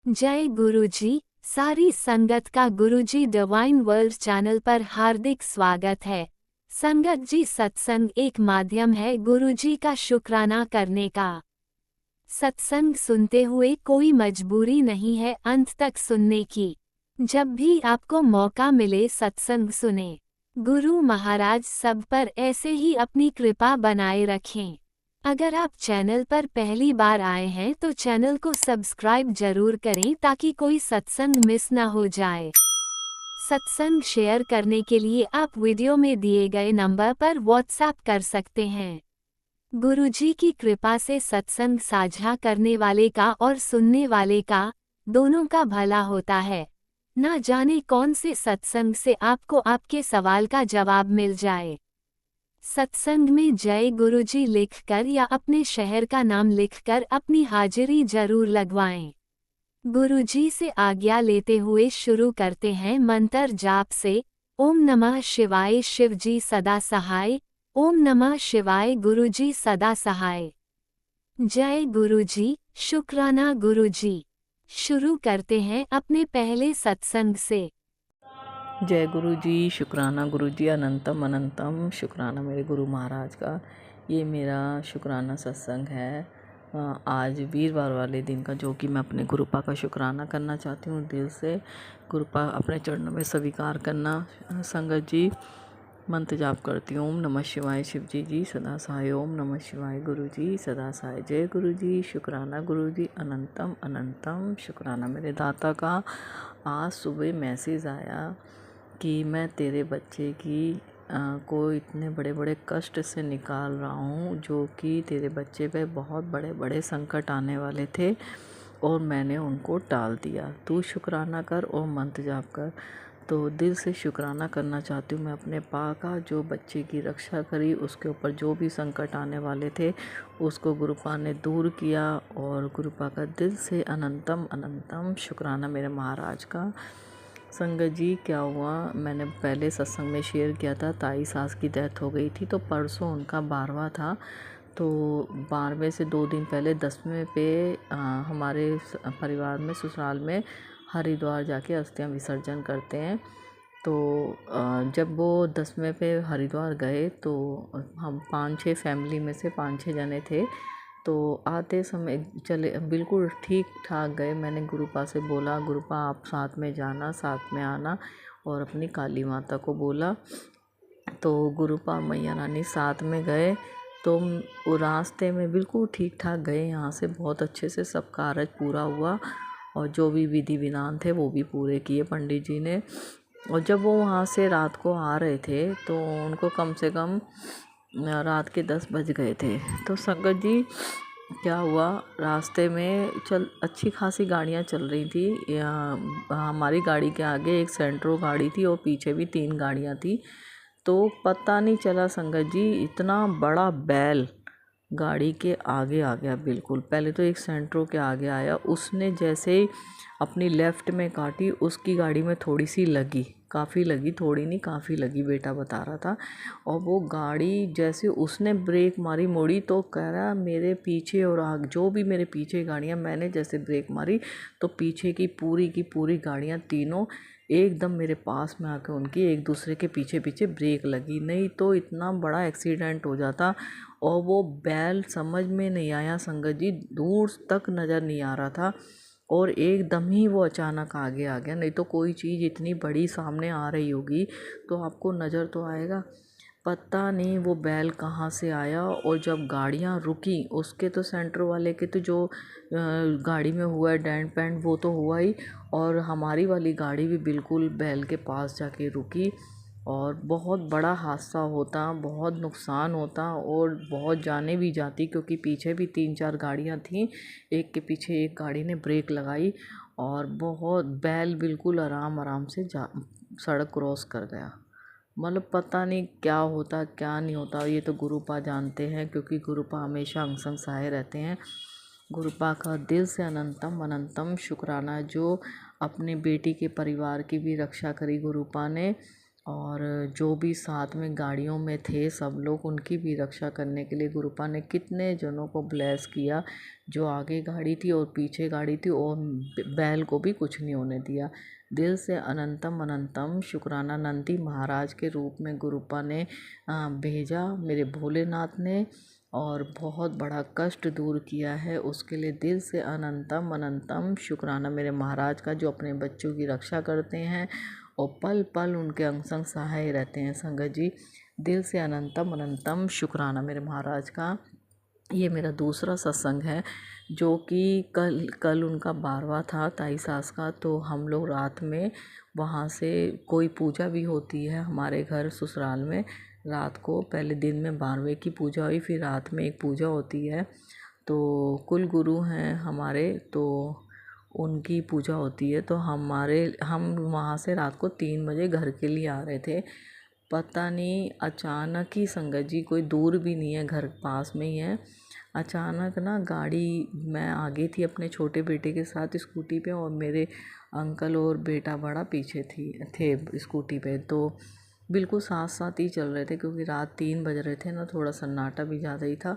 जय गुरुजी। सारी संगत का गुरुजी डिवाइन वर्ल्ड चैनल पर हार्दिक स्वागत है। संगत जी, सत्संग एक माध्यम है गुरुजी का शुक्राना करने का। सत्संग सुनते हुए कोई मजबूरी नहीं है अंत तक सुनने की। जब भी आपको मौका मिले सत्संग सुने। गुरु महाराज सब पर ऐसे ही अपनी कृपा बनाए रखें। अगर आप चैनल पर पहली बार आए हैं तो चैनल को सब्सक्राइब जरूर करें ताकि कोई सत्संग मिस ना हो जाए। सत्संग शेयर करने के लिए आप वीडियो में दिए गए नंबर पर व्हाट्सएप कर सकते हैं। गुरुजी की कृपा से सत्संग साझा करने वाले का और सुनने वाले का, दोनों का भला होता है। ना जाने कौन से सत्संग से आपको आपके सवाल का जवाब मिल जाए। सत्संग में जय गुरुजी लिखकर या अपने शहर का नाम लिखकर अपनी हाजिरी जरूर लगवाएं। गुरुजी से आज्ञा लेते हुए शुरू करते हैं मंत्र जाप से। ओम नमः शिवाय शिवजी सदा सहाय। ओम नमः शिवाय गुरुजी सदा सहाय। जय गुरुजी, शुक्राना गुरुजी। शुरू करते हैं अपने पहले सत्संग से। जय गुरु जी, शुक्राना गुरु जी, अनंतम अनंतम शुक्राना मेरे गुरु महाराज का। ये मेरा शुक्राना सत्संग है आज वीरवार वाले दिन का, जो कि मैं अपने गुरुपा का शुक्राना करना चाहती हूँ दिल से। गुरुपा अपने चरणों में स्वीकार करना। संगत जी, मंत्र जाप करती हूँ। ओम नमः शिवाय शिवजी जी सदा सहाय। ओम नमः शिवाय गुरु जी सदा सहाय। जय गुरु जी, शुक्राना गुरु जी, अनंतम अनंतम शुक्राना मेरे दाता का। आज सुबह मैसेज आया कि मैं तेरे बच्चे की को इतने बड़े बड़े कष्ट से निकाल रहा हूँ, जो कि तेरे बच्चे पे बहुत बड़े बड़े संकट आने वाले थे और मैंने उनको टाल दिया। तू शुक्राना कर और मंत्र जाप कर। तो दिल से शुक्राना करना चाहती हूँ मैं अपने पा का, जो बच्चे की रक्षा करी, उसके ऊपर जो भी संकट आने वाले थे उसको गुरुपा ने दूर किया। और गुरुपा का दिल से अनंतम अनंतम शुक्राना मेरे महाराज का। संगत जी, क्या हुआ, मैंने पहले सत्संग में शेयर किया था, ताई सास की डेथ हो गई थी। तो परसों उनका 12वां था। तो 12वें से 2 दिन पहले 10वें पे हमारे परिवार में ससुराल में हरिद्वार जाके अस्थियां विसर्जन करते हैं। तो जब वो 10वें पे हरिद्वार गए तो हम 5-6 फैमिली में से 5-6 जने थे। तो आते समय चले बिल्कुल ठीक ठाक गए। मैंने गुरुपा से बोला, गुरुपा आप साथ में जाना, साथ में आना, और अपनी काली माता को बोला। तो गुरुपा मैया रानी साथ में गए। तो वो रास्ते में बिल्कुल ठीक ठाक गए, यहाँ से बहुत अच्छे से सब कारज पूरा हुआ और जो भी विधि विधान थे वो भी पूरे किए पंडित जी ने। और जब वो वहाँ से रात को आ रहे थे तो उनको कम से कम रात के 10 बज गए थे। तो संगत जी, क्या हुआ, रास्ते में अच्छी खासी गाड़ियाँ चल रही थी। हमारी गाड़ी के आगे एक सेंट्रो गाड़ी थी और पीछे भी 3 गाड़ियाँ थी। तो पता नहीं चला संगत जी, इतना बड़ा बैल गाड़ी के आगे आ गया। बिल्कुल पहले तो एक सेंट्रो के आगे आया, उसने जैसे ही अपनी लेफ़्ट में काटी, उसकी गाड़ी में थोड़ी सी लगी, काफ़ी लगी, थोड़ी नहीं काफ़ी लगी, बेटा बता रहा था। और वो गाड़ी जैसे उसने ब्रेक मारी, मुड़ी, तो कह रहा मेरे पीछे और आग जो भी मेरे पीछे गाड़ियाँ, मैंने जैसे ब्रेक मारी तो पीछे की पूरी गाड़ियाँ तीनों एकदम मेरे पास में आके उनकी एक दूसरे के पीछे पीछे ब्रेक लगी। नहीं तो इतना बड़ा एक्सीडेंट हो जाता। और वो बैल समझ में नहीं आया संगत जी, दूर तक नज़र नहीं आ रहा था और एकदम ही वो अचानक आगे आ गया। नहीं तो कोई चीज़ इतनी बड़ी सामने आ रही होगी तो आपको नज़र तो आएगा। पता नहीं वो बैल कहाँ से आया। और जब गाड़ियाँ रुकी, उसके तो सेंटर वाले के तो जो गाड़ी में हुआ है डेंट पेंट वो तो हुआ ही, और हमारी वाली गाड़ी भी बिल्कुल बैल के पास जाके रुकी। और बहुत बड़ा हादसा होता, बहुत नुकसान होता और बहुत जाने भी जाती, क्योंकि पीछे भी 3-4 गाड़ियाँ थीं, एक के पीछे एक गाड़ी ने ब्रेक लगाई और बहुत बैल बिल्कुल आराम आराम से सड़क क्रॉस कर गया। मतलब पता नहीं क्या होता क्या नहीं होता, ये तो गुरुपा जानते हैं, क्योंकि गुरुपा हमेशा अंग संग सहाय रहते हैं। गुरुपा का दिल से अनंतम अनंतम शुक्राना, जो अपने बेटी के परिवार की भी रक्षा करी गुरुपा ने। और जो भी साथ में गाड़ियों में थे सब लोग, उनकी भी रक्षा करने के लिए गुरुपा ने कितने जनों को ब्लेस किया। जो आगे गाड़ी थी और पीछे गाड़ी थी, और बैल को भी कुछ नहीं होने दिया। दिल से अनंतम अनंतम शुक्राना नंदी महाराज के रूप में गुरुपा ने भेजा मेरे भोलेनाथ ने, और बहुत बड़ा कष्ट दूर किया है। उसके लिए दिल से अनंतम अनंतम शुक्राना मेरे महाराज का, जो अपने बच्चों की रक्षा करते हैं और पल पल उनके अंग संग सहाय रहते हैं। संगत जी, दिल से अनंतम अनंतम शुक्राना मेरे महाराज का। ये मेरा दूसरा सत्संग है, जो कि कल उनका 12वां था ताई सास का। तो हम लोग रात में वहाँ से कोई पूजा भी होती है हमारे घर ससुराल में। रात को पहले दिन में 12वें की पूजा हुई, फिर रात में एक पूजा होती है। तो कुल गुरु हैं हमारे, तो उनकी पूजा होती है। तो हम वहाँ से रात को 3 बजे घर के लिए आ रहे थे। पता नहीं अचानक ही, संगत जी कोई दूर भी नहीं है, घर पास में ही है। अचानक ना गाड़ी, मैं आगे थी अपने छोटे बेटे के साथ स्कूटी पे, और मेरे अंकल और बेटा बड़ा पीछे थे स्कूटी पे। तो बिल्कुल साथ साथ ही चल रहे थे, क्योंकि रात 3 बज रहे थे ना, थोड़ा सन्नाटा भी ज़्यादा ही था।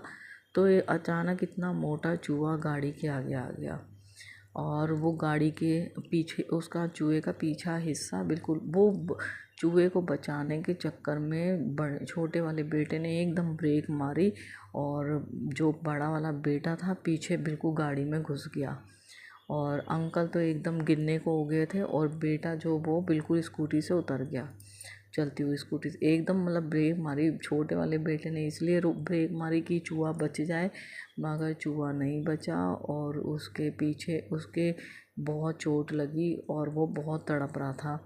तो ये अचानक इतना मोटा चूहा गाड़ी के आगे आ गया, और वो गाड़ी के पीछे, उसका चूहे का पीछा हिस्सा बिल्कुल, वो चूहे को बचाने के चक्कर में बड़े छोटे वाले बेटे ने एकदम ब्रेक मारी, और जो बड़ा वाला बेटा था पीछे बिल्कुल गाड़ी में घुस गया। और अंकल तो एकदम गिरने को हो गए थे, और बेटा जो वो बिल्कुल स्कूटी से उतर गया, चलती हुई स्कूटी से एकदम, मतलब ब्रेक मारी। छोटे वाले बेटे ने इसलिए ब्रेक मारी कि चूहा बच जाए, मगर चूहा नहीं बचा, और उसके पीछे उसके बहुत चोट लगी, और वो बहुत तड़प रहा था,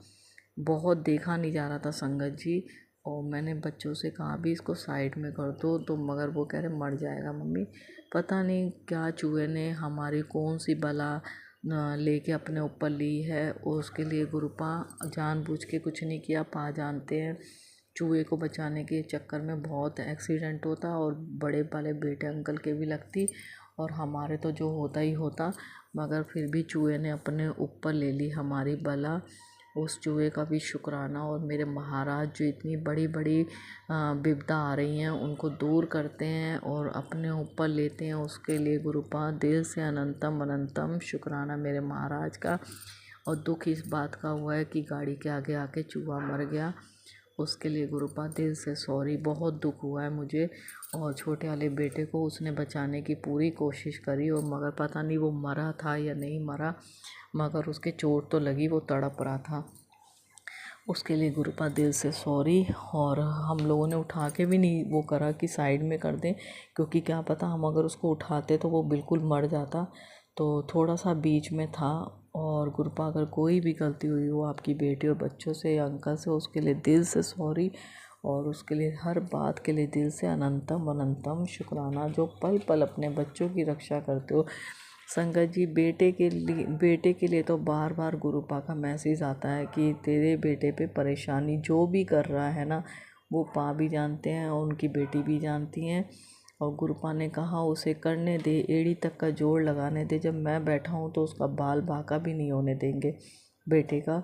बहुत देखा नहीं जा रहा था संगत जी। और मैंने बच्चों से कहा भी इसको साइड में कर दो, तो मगर वो कह रहे मर जाएगा मम्मी। पता नहीं क्या चूहे ने हमारी कौन सी बला लेके अपने ऊपर ली है। उसके लिए गुरुपा जानबूझ के कुछ नहीं किया। पा जानते हैं चूहे को बचाने के चक्कर में बहुत एक्सीडेंट होता, और बड़े वाले बेटे अंकल के भी लगती, और हमारे तो जो होता ही होता। मगर फिर भी चूहे ने अपने ऊपर ले ली हमारी बला। उस चूहे का भी शुक्राना, और मेरे महाराज जो इतनी बड़ी बड़ी विपदा आ रही हैं उनको दूर करते हैं और अपने ऊपर लेते हैं, उसके लिए गुरुपा दिल से अनंतम अनंतम शुक्राना मेरे महाराज का। और दुख इस बात का हुआ है कि गाड़ी के आगे आके चूहा मर गया, उसके लिए गुरुपा दिल से सॉरी। बहुत दुख हुआ है मुझे। और छोटे वाले बेटे को उसने बचाने की पूरी कोशिश करी, और मगर पता नहीं वो मरा था या नहीं मरा, मगर उसके चोट तो लगी, वो तड़प रहा था। उसके लिए गुरुपा दिल से सॉरी। और हम लोगों ने उठा के भी नहीं वो करा कि साइड में कर दें, क्योंकि क्या पता हम अगर उसको उठाते तो वो बिल्कुल मर जाता। तो थोड़ा सा बीच में था। और गुरुपा अगर कोई भी गलती हुई हो आपकी बेटी और बच्चों से या अंकल से, उसके लिए दिल से सॉरी। और उसके लिए हर बात के लिए दिल से अनंतम अनंतम शुक्राना, जो पल पल अपने बच्चों की रक्षा करते हो। संगत जी, बेटे के लिए तो बार बार गुरुपा का मैसेज आता है कि तेरे बेटे पे परेशानी जो भी कर रहा है ना, वो पा भी जानते हैं और उनकी बेटी भी जानती हैं। और गुरुपा ने कहा उसे करने दे, एड़ी तक का जोड़ लगाने दे, जब मैं बैठा हूँ तो उसका बाल बांका भी नहीं होने देंगे बेटे का।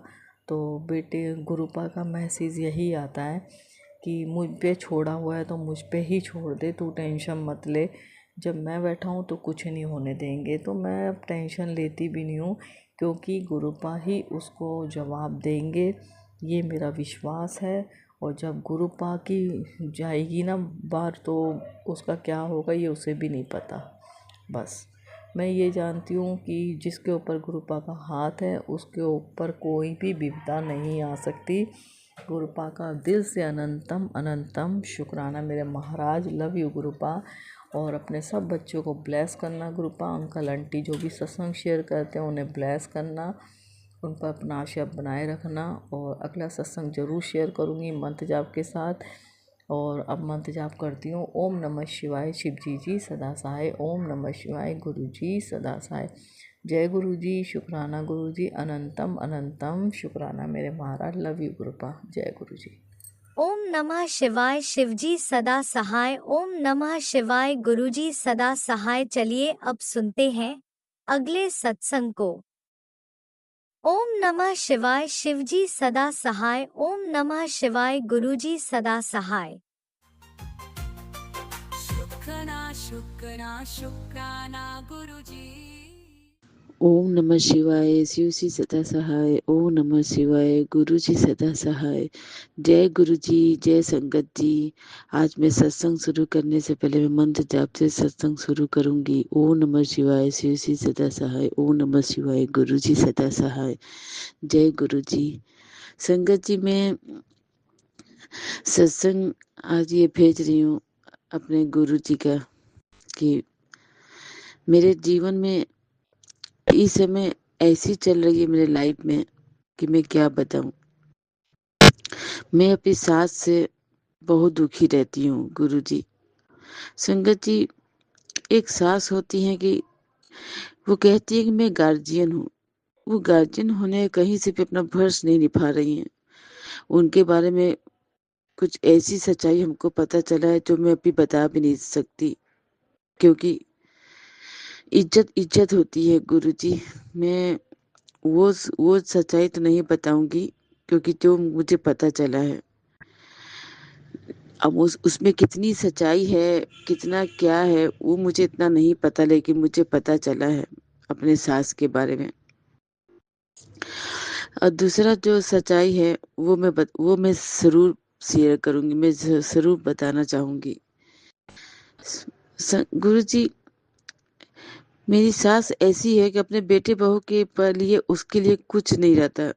तो बेटे गुरुपा का मैसेज यही आता है कि मुझ पे छोड़ा हुआ है तो मुझ पे ही छोड़ दे, तू टेंशन मत ले, जब मैं बैठा हूँ तो कुछ नहीं होने देंगे। तो मैं अब टेंशन लेती भी नहीं हूँ, क्योंकि गुरुपा ही उसको जवाब देंगे, ये मेरा विश्वास है। और जब गुरुपा की जाएगी ना बार, तो उसका क्या होगा ये उसे भी नहीं पता। बस मैं ये जानती हूँ कि जिसके ऊपर गुरुपा का हाथ है उसके ऊपर कोई भी विपदा नहीं आ सकती। गुरुपा का दिल से अनंतम अनंतम शुक्राना मेरे महाराज। Love you गुरुपा। और अपने सब बच्चों को ब्लेस करना गुरुपा। अंकल आंटी जो भी सत्संग शेयर करते हैं उन्हें ब्लेस करना, उन पर अपना आशीर्वाद बनाए रखना। और अगला सत्संग जरूर शेयर करूँगी मंत्र जाप के साथ। और अब मंत्र जाप करती हूँ। ओम नमः शिवाय शिव जी सदा सहाय। ओम नमः शिवाय गुरु जी सदा सहाय। जय गुरु जी, शुक्राना गुरु जी, अनंतम अनंतम शुक्राना मेरे महाराज। Love you गुरुपा। जय गुरु जी। ओम नमः शिवाय शिवजी सदा सहाय। ओम नमः शिवाय गुरुजी सदा सहाय। चलिए अब सुनते हैं अगले सत्संग को। ओम नमः शिवाय। शिवजी सदा सहाय। ओम नमः शिवाय। गुरुजी सदा सहाय। शुक्राना शुक्राना शुक्राना गुरुजी। ओम नमः शिवाय। शिव जी सदा सहाय। ओम नमः शिवाय। गुरु जी सदा सहाय। जय गुरु जी, जय संगत जी। आज मैं सत्संग शुरू करने से पहले मैं मंत्र जाप से सत्संग शुरू करूंगी। ओम नमः शिवाय। शिव जी सदा सहाय। ओम नमः शिवाय। गुरु जी सदा सहाय। जय गुरु जी। संगत जी, मैं सत्संग आज ये भेज रही हूँ अपने गुरु जी का कि मेरे जीवन में इस समय ऐसी चल रही है मेरे लाइफ में कि मैं क्या बताऊं। मैं अपनी सास से बहुत दुखी रहती हूँ गुरुजी। संगत जी, एक सास होती है कि वो कहती है कि मैं गार्जियन हूँ। वो गार्जियन होने कहीं से भी अपना फर्ज नहीं निभा रही हैं। उनके बारे में कुछ ऐसी सच्चाई हमको पता चला है जो मैं अभी बता भी नहीं सकती, क्योंकि इज्जत इज्जत होती है गुरुजी। मैं वो सच्चाई तो नहीं बताऊंगी, क्योंकि जो मुझे पता चला है, अब उसमें कितनी सच्चाई है, कितना क्या है, वो मुझे इतना नहीं पता, लेकिन मुझे पता चला है अपने सास के बारे में। और दूसरा जो सच्चाई है वो मैं जरूर शेयर करूंगी, मैं जरूर बताना चाहूंगी। गुरुजी, मेरी सास ऐसी है कि अपने बेटे बहू के पर लिए उसके लिए कुछ नहीं रहता।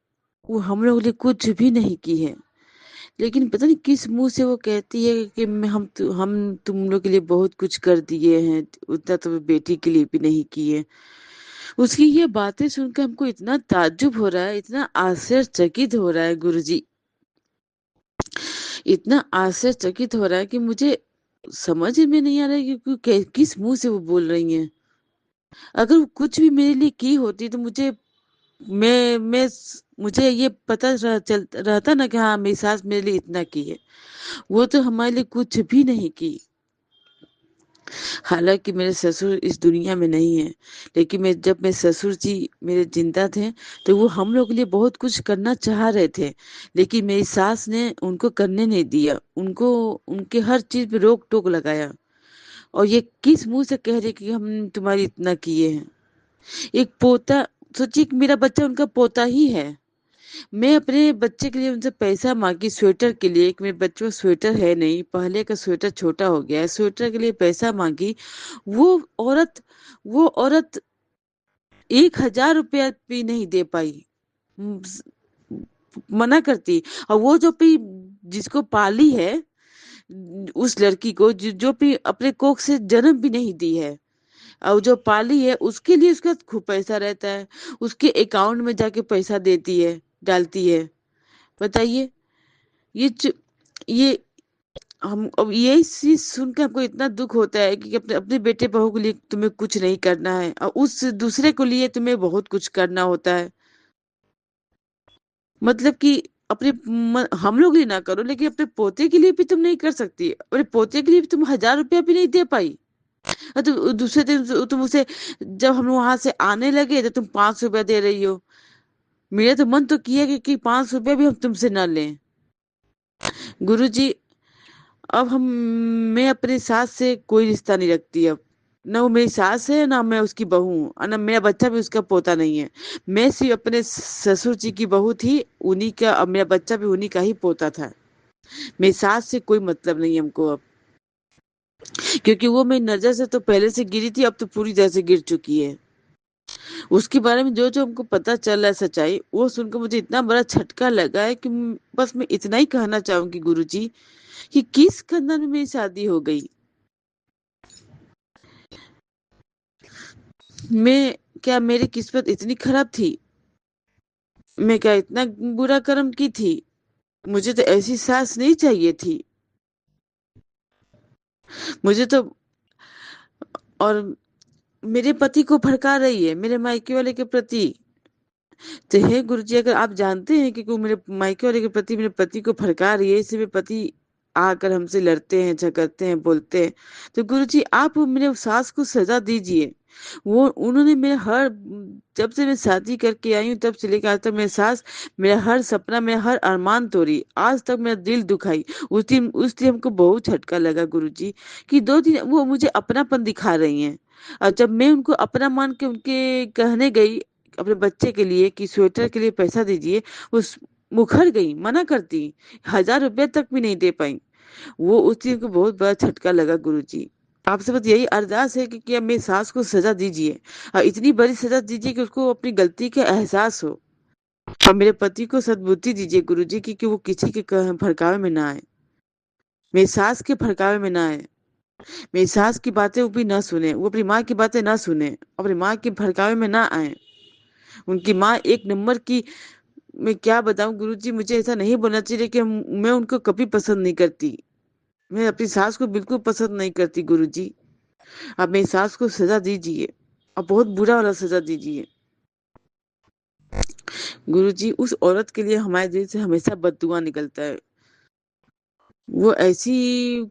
वो हम लोग लिए कुछ भी नहीं की है, लेकिन पता नहीं किस मुंह से वो कहती है कि हम तुम लोग के लिए बहुत कुछ कर दिए हैं, उतना तो बेटी के लिए भी नहीं किए। उसकी ये बातें सुनकर हमको इतना ताज्जुब हो रहा है, इतना आश्चर्यचकित हो रहा है गुरुजी, इतना आश्चर्यचकित हो रहा है कि मुझे समझ में नहीं आ रहा है कि किस मुंह से वो बोल रही हैं। अगर वो कुछ भी मेरे लिए की होती तो मैं मुझे ये पता रहता ना कि हाँ, मेरी सास मेरे लिए इतना की है। वो तो हमारे लिए कुछ भी नहीं की। हालांकि मेरे ससुर इस दुनिया में नहीं है, लेकिन जब मेरे ससुर जी मेरे जिंदा थे तो वो हम लोग के लिए बहुत कुछ करना चाह रहे थे, लेकिन मेरी सास ने उनको करने नहीं दिया। उनको उनके हर चीज पे रोक टोक लगाया, और ये किस मुंह से कह रहे कि हम तुम्हारी इतना किए हैं। एक पोता, सोचिए कि मेरा बच्चा उनका पोता ही है। मैं अपने बच्चे के लिए उनसे पैसा मांगी स्वेटर के लिए, कि मेरे बच्चों का स्वेटर है नहीं, पहले का स्वेटर छोटा हो गया है, स्वेटर के लिए पैसा मांगी। वो औरत वो औरत 1,000 रुपया भी नहीं दे पाई। म, स- मना करती। और वो जो भी जिसको पाली है, उस लड़की को जो भी अपने कोख से जन्म भी नहीं दी है, और जो पाली है उसके लिए उसका खूब पैसा रहता है, उसके अकाउंट में जाके पैसा देती है, डालती है। बताइए, ये च- ये हम अब यही चीज सुनकर हमको इतना दुख होता है कि अपने अपने बेटे बहू के लिए तुम्हें कुछ नहीं करना है, और उस दूसरे को लिए तुम्हें बहुत कुछ करना होता है। मतलब कि हम लोग लिए ना करो, लेकिन अपने पोते के लिए भी तुम नहीं कर सकती। अपने पोते के लिए भी तुम 1,000 रुपया भी नहीं दे पाई। और तो दूसरे दिन तुम उसे, जब हम वहां से आने लगे तो तुम 500 रुपया दे रही हो। मेरा तो मन तो किया कि 500 रुपया भी हम तुमसे ना लें। गुरुजी, अब मैं अपनी सास से कोई रिश्ता नहीं रखती अब। ना वो मेरी सास है, ना मैं उसकी बहू हूँ, और ना मेरा बच्चा भी उसका पोता नहीं है। मैं सिर्फ अपने ससुर जी की बहू थी, उन्हीं का, अब मेरा बच्चा भी उन्हीं का ही पोता था। मेरी सास से कोई मतलब नहीं हमको अब, क्योंकि वो मेरी नजर से तो पहले से गिरी थी, अब तो पूरी तरह से गिर चुकी है। उसके बारे में जो जो हमको पता चल रहा है सच्चाई, वो सुनकर मुझे इतना बड़ा झटका लगा है कि बस मैं इतना ही कहना चाहूंगी गुरुजी, कि किस खानदान में मेरी शादी हो गई। मैं क्या मेरी किस्मत इतनी खराब थी? मैं क्या इतना बुरा कर्म की थी? मुझे तो ऐसी सास नहीं चाहिए थी। मुझे तो, और मेरे पति को भड़का रही है मेरे मायके वाले के प्रति। तो हे गुरुजी, अगर आप जानते हैं कि कोई मेरे मायके वाले के प्रति मेरे पति को भड़का रही है, इससे मेरे पति आकर हमसे लड़ते हैं, झगड़ते हैं, बोलते हैं। तो गुरुजी आप मेरे सास को सजा दीजिए। वो उन्होंने मेरा हर जब से मैं शादी करके आई हूँ तब से लेकर आज तक मेरे सास मेरा हर सपना, मेरा हर अरमान तोड़ी, आज तक मेरा दिल दुखाई। उस दिन हमको बहुत झटका लगा गुरुजी कि 2 दिन वो मुझे अपनापन दिखा रही हैं। और जब मैं उनको अपना मान के उनके कहने गई अपने बच्चे के लिए कि स्वेटर के लिए पैसा दीजिए, वो मुखर गई, मना करती, 1000 रुपया तक भी नहीं दे पाई। वो उस दिन को बहुत बड़ा झटका लगा गुरुजी। आपसे बस यही अरदास है कि आप मेरी सास को सजा दीजिए, और इतनी बड़ी सजा दीजिए कि उसको अपनी गलती का एहसास हो। और मेरे पति को सद्बुद्धि दीजिए गुरुजी कि वो किसी के भड़कावे में ना आए, मेरी सास के भड़कावे में ना आए, मेरी सास की बातें वो भी ना सुने, वो अपनी माँ की बातें ना सुने, अपनी माँ के भड़कावे में ना आए। उनकी माँ एक नंबर की, मैं क्या बताऊं गुरुजी, मुझे ऐसा नहीं बोलना चाहिए कि मैं उनको कभी पसंद नहीं करती। मैं अपनी सास को बिल्कुल पसंद नहीं करती गुरुजी। आप मेरी सास को सजा दीजिए, और बहुत बुरा वाला सजा दीजिए गुरुजी। उस औरत के लिए हमारे दिल से हमेशा बददुआ निकलता है। वो ऐसी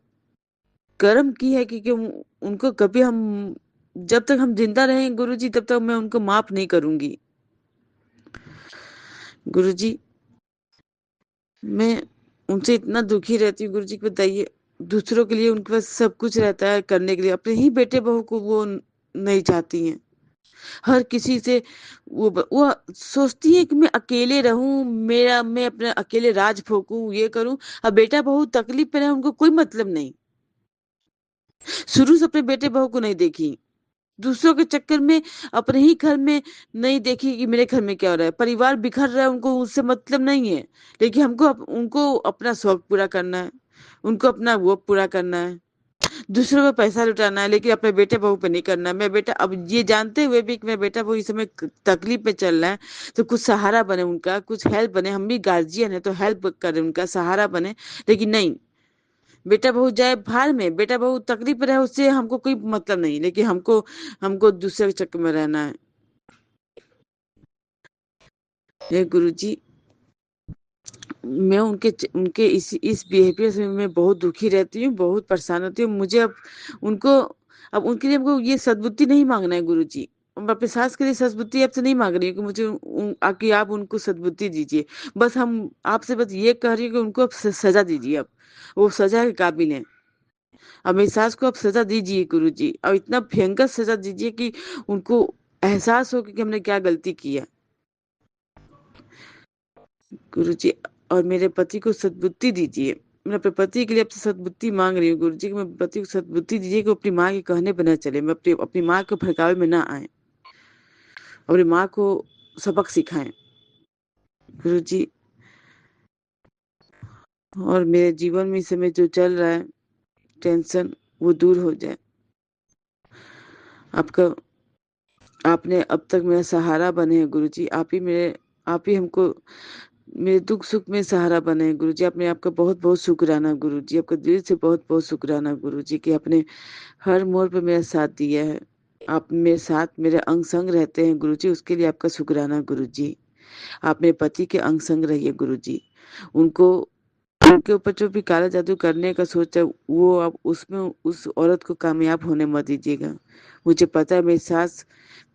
कर्म की है कि उनको कभी हम, जब तक हम जिंदा रहें गुरुजी तब तक मैं उनको माफ नहीं करूंगी गुरुजी। मैं उनसे इतना दुखी रहती हूँ गुरुजी, बताइए। दूसरों के लिए उनके पास सब कुछ रहता है करने के लिए, अपने ही बेटे बहू को वो नहीं चाहती हैं। हर किसी से वो सोचती है कि मैं अकेले रहूं, मैं अपने अकेले राज भोगूं, ये करूं। अब बेटा बहू तकलीफ में रहे, उनको कोई मतलब नहीं। शुरू से अपने बेटे बहू को नहीं देखी, दूसरों के चक्कर में अपने ही घर में नहीं देखी कि मेरे घर में क्या हो रहा है। परिवार बिखर रहा है, उनको उससे मतलब नहीं है। लेकिन उनको अपना शौक पूरा करना है, उनको अपना वो पूरा करना है, दूसरों पे पैसा लुटाना है, लेकिन अपने बेटे बहू पे नहीं करना है। मैं बेटा, अब ये जानते हुए भी कि मैं बेटा बहू इस समय तकलीफ में चल रहा है, तो कुछ सहारा बने उनका, कुछ हेल्प बने। हम भी गार्जियन है तो हेल्प करें, उनका सहारा बने। लेकिन नहीं, बेटा बहू जाए भाड़ में, बेटा बहू तकलीफ में रहे, उससे हमको कोई मतलब नहीं। लेकिन हमको हमको दूसरे के चक्कर में रहना है। हे गुरुजी, मैं उनके इस बिहेवियर से मैं बहुत दुखी रहती हूँ, बहुत परेशान होती हूँ। मुझे उनको अब उनके लिए हमको ये सद्बुद्धि नहीं मांगना है गुरुजी। मैं अपने सास के लिए सद्बुद्धि आपसे नहीं मांग रही हूँ कि मुझे आकि आप उनको सद्बुद्धि दीजिए। बस हम आपसे बस ये कह रही हूँ कि उनको आप सजा दीजिए। अब वो सजा के काबिल है। अब मेरी सास को आप सजा दीजिए गुरुजी, और इतना भयंकर सजा दीजिए कि उनको एहसास हो कि हमने क्या गलती की है गुरुजी। और मेरे पति को सद्बुद्धि दीजिए। मैं अपने पति के लिए आपसे सद्बुद्धि मांग रही हूँ गुरुजी कि मैं पति को सद्बुद्धि दीजिए कि वो अपनी माँ के कहने पर न चले, मैं अपनी माँ के भड़कावे में ना आए, अपनी माँ को सबक सिखाएं गुरुजी। और मेरे जीवन में इस समय जो चल रहा है टेंशन, वो दूर हो जाए। आपका आपने अब तक मेरा सहारा बने हैं गुरुजी। आप ही हमको मेरे दुख सुख में सहारा बने हैं गुरुजी। आपका बहुत बहुत शुक्राना गुरुजी, आपका दिल से बहुत बहुत शुक्राना गुरुजी कि आपने हर मोड़ पे मेरा साथ दिया है। आप मेरे साथ मेरे अंग संग रहते हैं गुरुजी, उसके लिए आपका शुक्राना गुरुजी। आप मेरे पति के अंग संग रहिए गुरुजी। उनको उनके ऊपर जो भी काला जादू करने का सोच है, वो आप उसमें उस औरत को कामयाब होने मत दीजिएगा। मुझे पता है मेरी सास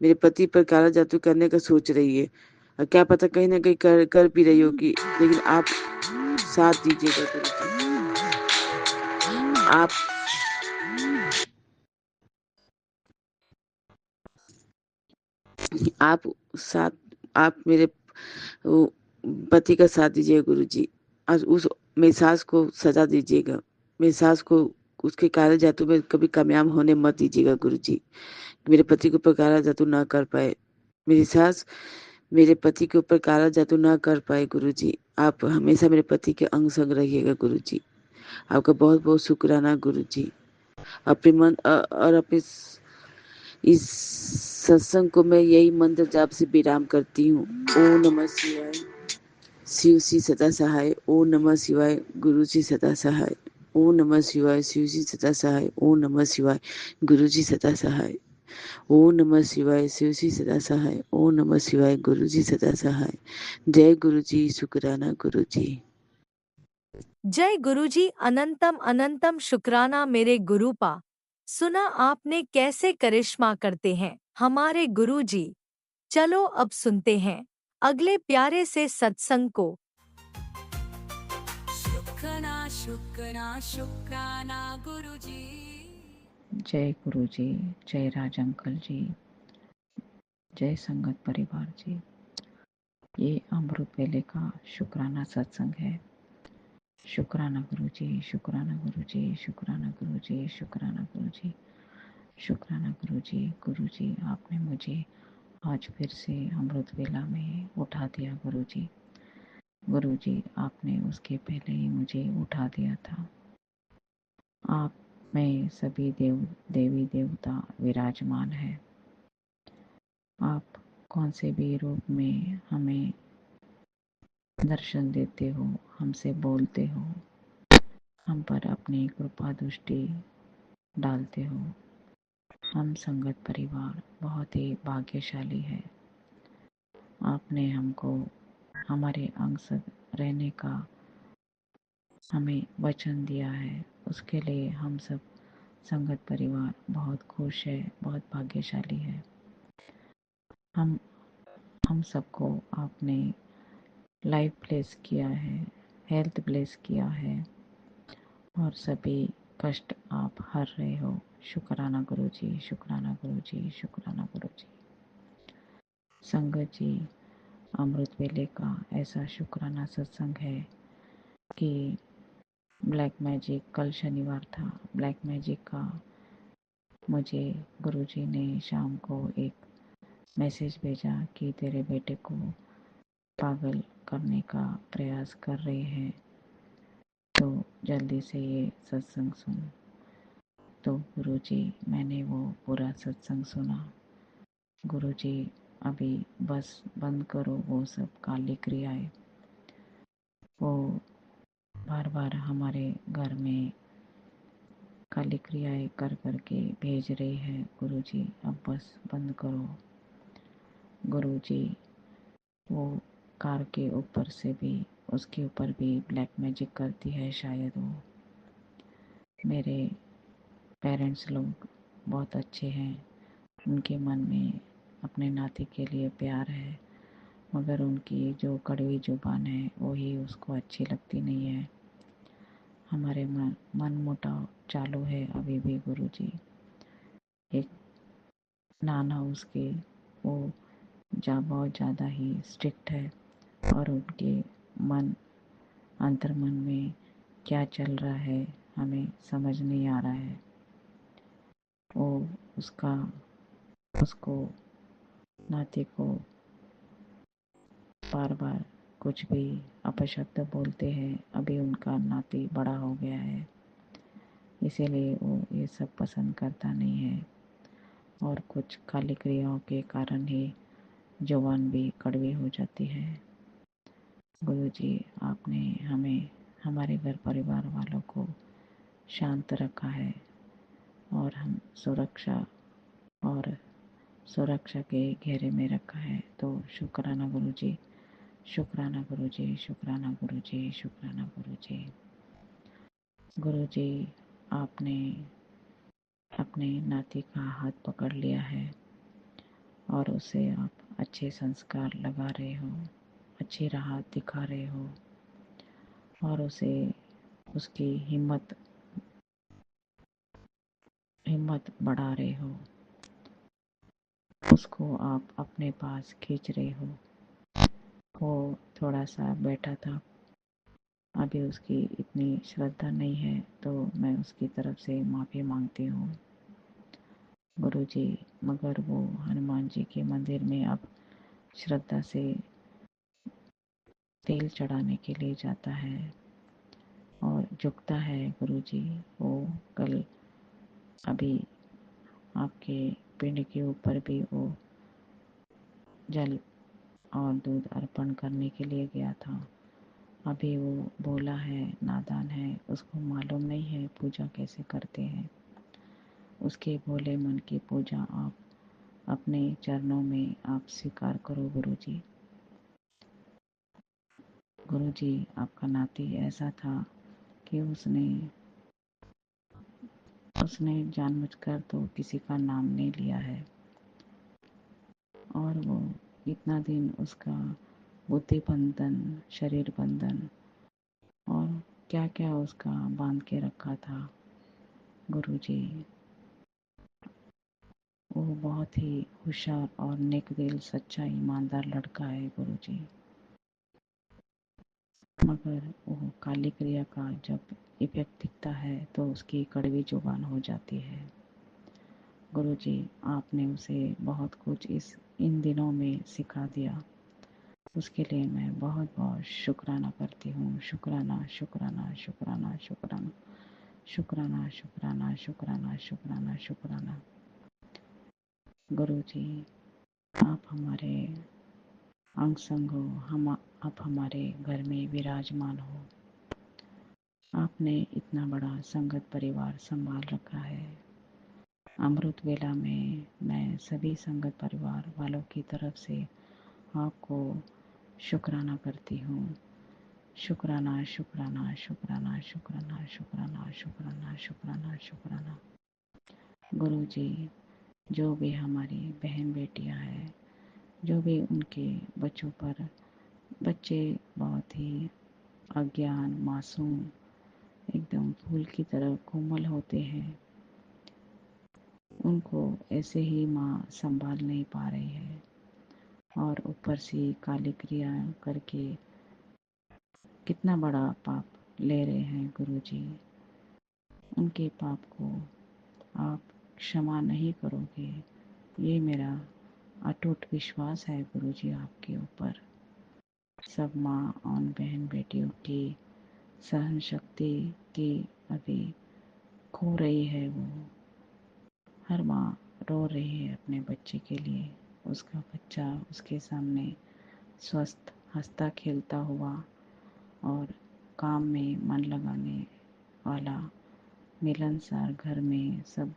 मेरे पति पर काला जादू करने का सोच रही है, और क्या पता कहीं ना कहीं कर भी रही होगी। लेकिन आप साथ दीजिएगा गुरुजी। आप आप साथ आप मेरे वो पति का साथ दीजिएगा गुरुजी। आज उस मेरी सास को सजा दीजिएगा। मेरी सास को उसके काले जादू में कभी कामयाब होने मत दीजिएगा गुरुजी। मेरे पति के ऊपर काला जादू ना कर पाए, मेरी सास मेरे पति के ऊपर काला जादू ना कर पाए गुरुजी। आप हमेशा मेरे पति के अंग संग रहिएगा गुरुजी। आपका बहुत बहुत शुक्राना गुरुजी। अपने मन और अपने इस सत्संग को मैं यही मंत्र जाप से विराम करती हूँ। ओम नमः शिवाय, शिव जी सदा सहाय। ओम नमः शिवाय, गुरु जी सदा सहाय। ओम नमः शिवाय, शिव जी सदा सहाय। ओम नमः शिवाय, गुरु जी सदा सहाय। ओम नमः शिवाय, शिव जी सदा सहाय। ओम नमः शिवाय, गुरु जी सदा सहाय। जय गुरु जी, शुक्राना गुरु जी। जय गुरुजी, अनंतम अनंतम शुक्राना मेरे गुरुपा। सुना आपने कैसे करिश्मा करते हैं हमारे गुरुजी। चलो अब सुनते हैं अगले प्यारे से सत्संग को। शुक्राना शुक्राना शुक्राना गुरुजी। जय गुरु जी, जय राज अंकल जी, जय संगत परिवार जी। ये अमृत वेले का शुक्राना सत्संग है। शुक्राना गुरु जी, शुक्राना गुरु जी, शुक्राना गुरु जी, शुक्राना गुरु जी, शुक्राना गुरु जी। गुरु जी, आपने मुझे आज फिर से अमृत वेला में उठा दिया गुरु जी। गुरु जी, आपने उसके पहले ही मुझे उठा दिया था। आप में सभी देवी देवता विराजमान है। आप कौन से भी रूप में हमें दर्शन देते हो, हमसे बोलते हो, हम पर अपनी कृपा दृष्टि डालते हो। हम संगत परिवार बहुत ही भाग्यशाली है। आपने हमको हमारे अंग संग रहने का हमें वचन दिया है, उसके लिए हम सब संगत परिवार बहुत खुश है, बहुत भाग्यशाली है। हम सबको आपने लाइफ ब्लेस किया है, हेल्थ ब्लेस किया है और सभी कष्ट आप हर रहे हो। शुक्राना गुरु जी, शुक्राना गुरु जी, शुक्राना गुरु जी। संगत जी, अमृत वेले का ऐसा शुक्राना सत्संग है कि ब्लैक मैजिक, कल शनिवार था, ब्लैक मैजिक का मुझे गुरुजी ने शाम को एक मैसेज भेजा कि तेरे बेटे को पागल करने का प्रयास कर रहे हैं, तो जल्दी से ये सत्संग सुन। तो गुरुजी, मैंने वो पूरा सत्संग सुना। गुरुजी, अभी बस बंद करो वो सब काली क्रियाएं। वो बार बार हमारे घर में काली क्रियाएं कर करके भेज रही है। गुरुजी, अब बस बंद करो। गुरुजी, वो कार के ऊपर से भी, उसके ऊपर भी ब्लैक मैजिक करती है शायद वो। मेरे पेरेंट्स लोग बहुत अच्छे हैं, उनके मन में अपने नाती के लिए प्यार है, मगर उनकी जो कड़वी जुबान है वही उसको अच्छी लगती नहीं है। हमारे मन मुटाव चालू है अभी भी गुरुजी। एक नाना उसके वो बहुत ज़्यादा ही स्ट्रिक्ट है और उनके अंतर्मन में क्या चल रहा है हमें समझ नहीं आ रहा है। वो उसको नाती को बार बार कुछ भी अपशब्द बोलते हैं। अभी उनका नाती बड़ा हो गया है, इसीलिए वो ये सब पसंद करता नहीं है और कुछ काली क्रियाओं के कारण ही जुबान भी कड़वी हो जाती है। गुरुजी, आपने हमें हमारे घर परिवार वालों को शांत रखा है और हम सुरक्षा के घेरे में रखा है। तो शुक्राना गुरुजी, शुक्राना गुरुजी, शुक्राना गुरुजी, शुक्राना गुरुजी। गुरुजी, आपने अपने नाती का हाथ पकड़ लिया है और उसे आप अच्छे संस्कार लगा रहे हो, अच्छी राह दिखा रहे हो और उसे उसकी हिम्मत बढ़ा रहे हो। उसको आप अपने पास खींच रहे हो। वो थोड़ा सा बैठा था, अभी उसकी इतनी श्रद्धा नहीं है, तो मैं उसकी तरफ से माफ़ी मांगती हूँ गुरुजी। मगर वो हनुमान जी के मंदिर में अब श्रद्धा से तेल चढ़ाने के लिए जाता है और झुकता है गुरुजी। वो कल अभी आपके पिंड के ऊपर भी वो जल और दूध अर्पण करने के लिए गया था। अभी वो भोला है, नादान है, उसको मालूम नहीं है पूजा कैसे करते हैं। उसके भोले मन की पूजा आप अपने चरणों में आप स्वीकार करो गुरुजी। गुरुजी, आपका नाती ऐसा था कि उसने जानबूझकर तो किसी का नाम नहीं लिया है, और वो इतना दिन उसका बुद्धि बंधन, शरीर बंधन और क्या क्या उसका बांध के रखा था। गुरुजी, वो बहुत ही होशियार और नेक दिल, सच्चा ईमानदार लड़का है गुरुजी। मगर वो काली क्रिया का जब इफेक्ट दिखता है तो उसकी कड़वी जुबान हो जाती है। गुरुजी, आपने उसे बहुत कुछ इन दिनों में सिखा दिया, उसके लिए मैं बहुत बहुत शुक्राना करती हूँ। शुक्राना, शुक्राना, शुक्राना, शुक्राना, शुक्राना, शुक्राना, शुक्राना, शुक्राना, शुक्राना। गुरुजी, आप हमारे अंग संग हो, आप हमारे घर में विराजमान हो। आपने इतना बड़ा संगत परिवार संभाल रखा है। अमृत वेला में मैं सभी संगत परिवार वालों की तरफ से आपको शुक्राना करती हूँ। शुक्राना, शुक्राना, शुक्राना, शुक्राना, शुक्राना, शुक्राना, शुक्राना, शुक्राना। गुरुजी, जो भी हमारी बहन बेटियां हैं, जो भी उनके बच्चों पर, बच्चे बहुत ही अज्ञान, मासूम, एकदम फूल की तरह कोमल होते हैं, उनको ऐसे ही माँ संभाल नहीं पा रही है, और ऊपर से काली क्रिया करके कितना बड़ा पाप ले रहे हैं गुरुजी। उनके पाप को आप क्षमा नहीं करोगे, ये मेरा अटूट विश्वास है गुरुजी आपके ऊपर। सब माँ और बहन बेटियों की सहन शक्ति की अभी खो रही है। वो हर माँ रो रही है अपने बच्चे के लिए। उसका बच्चा उसके सामने स्वस्थ हंसता खेलता हुआ और काम में मन लगाने वाला, मिलनसार, घर में सब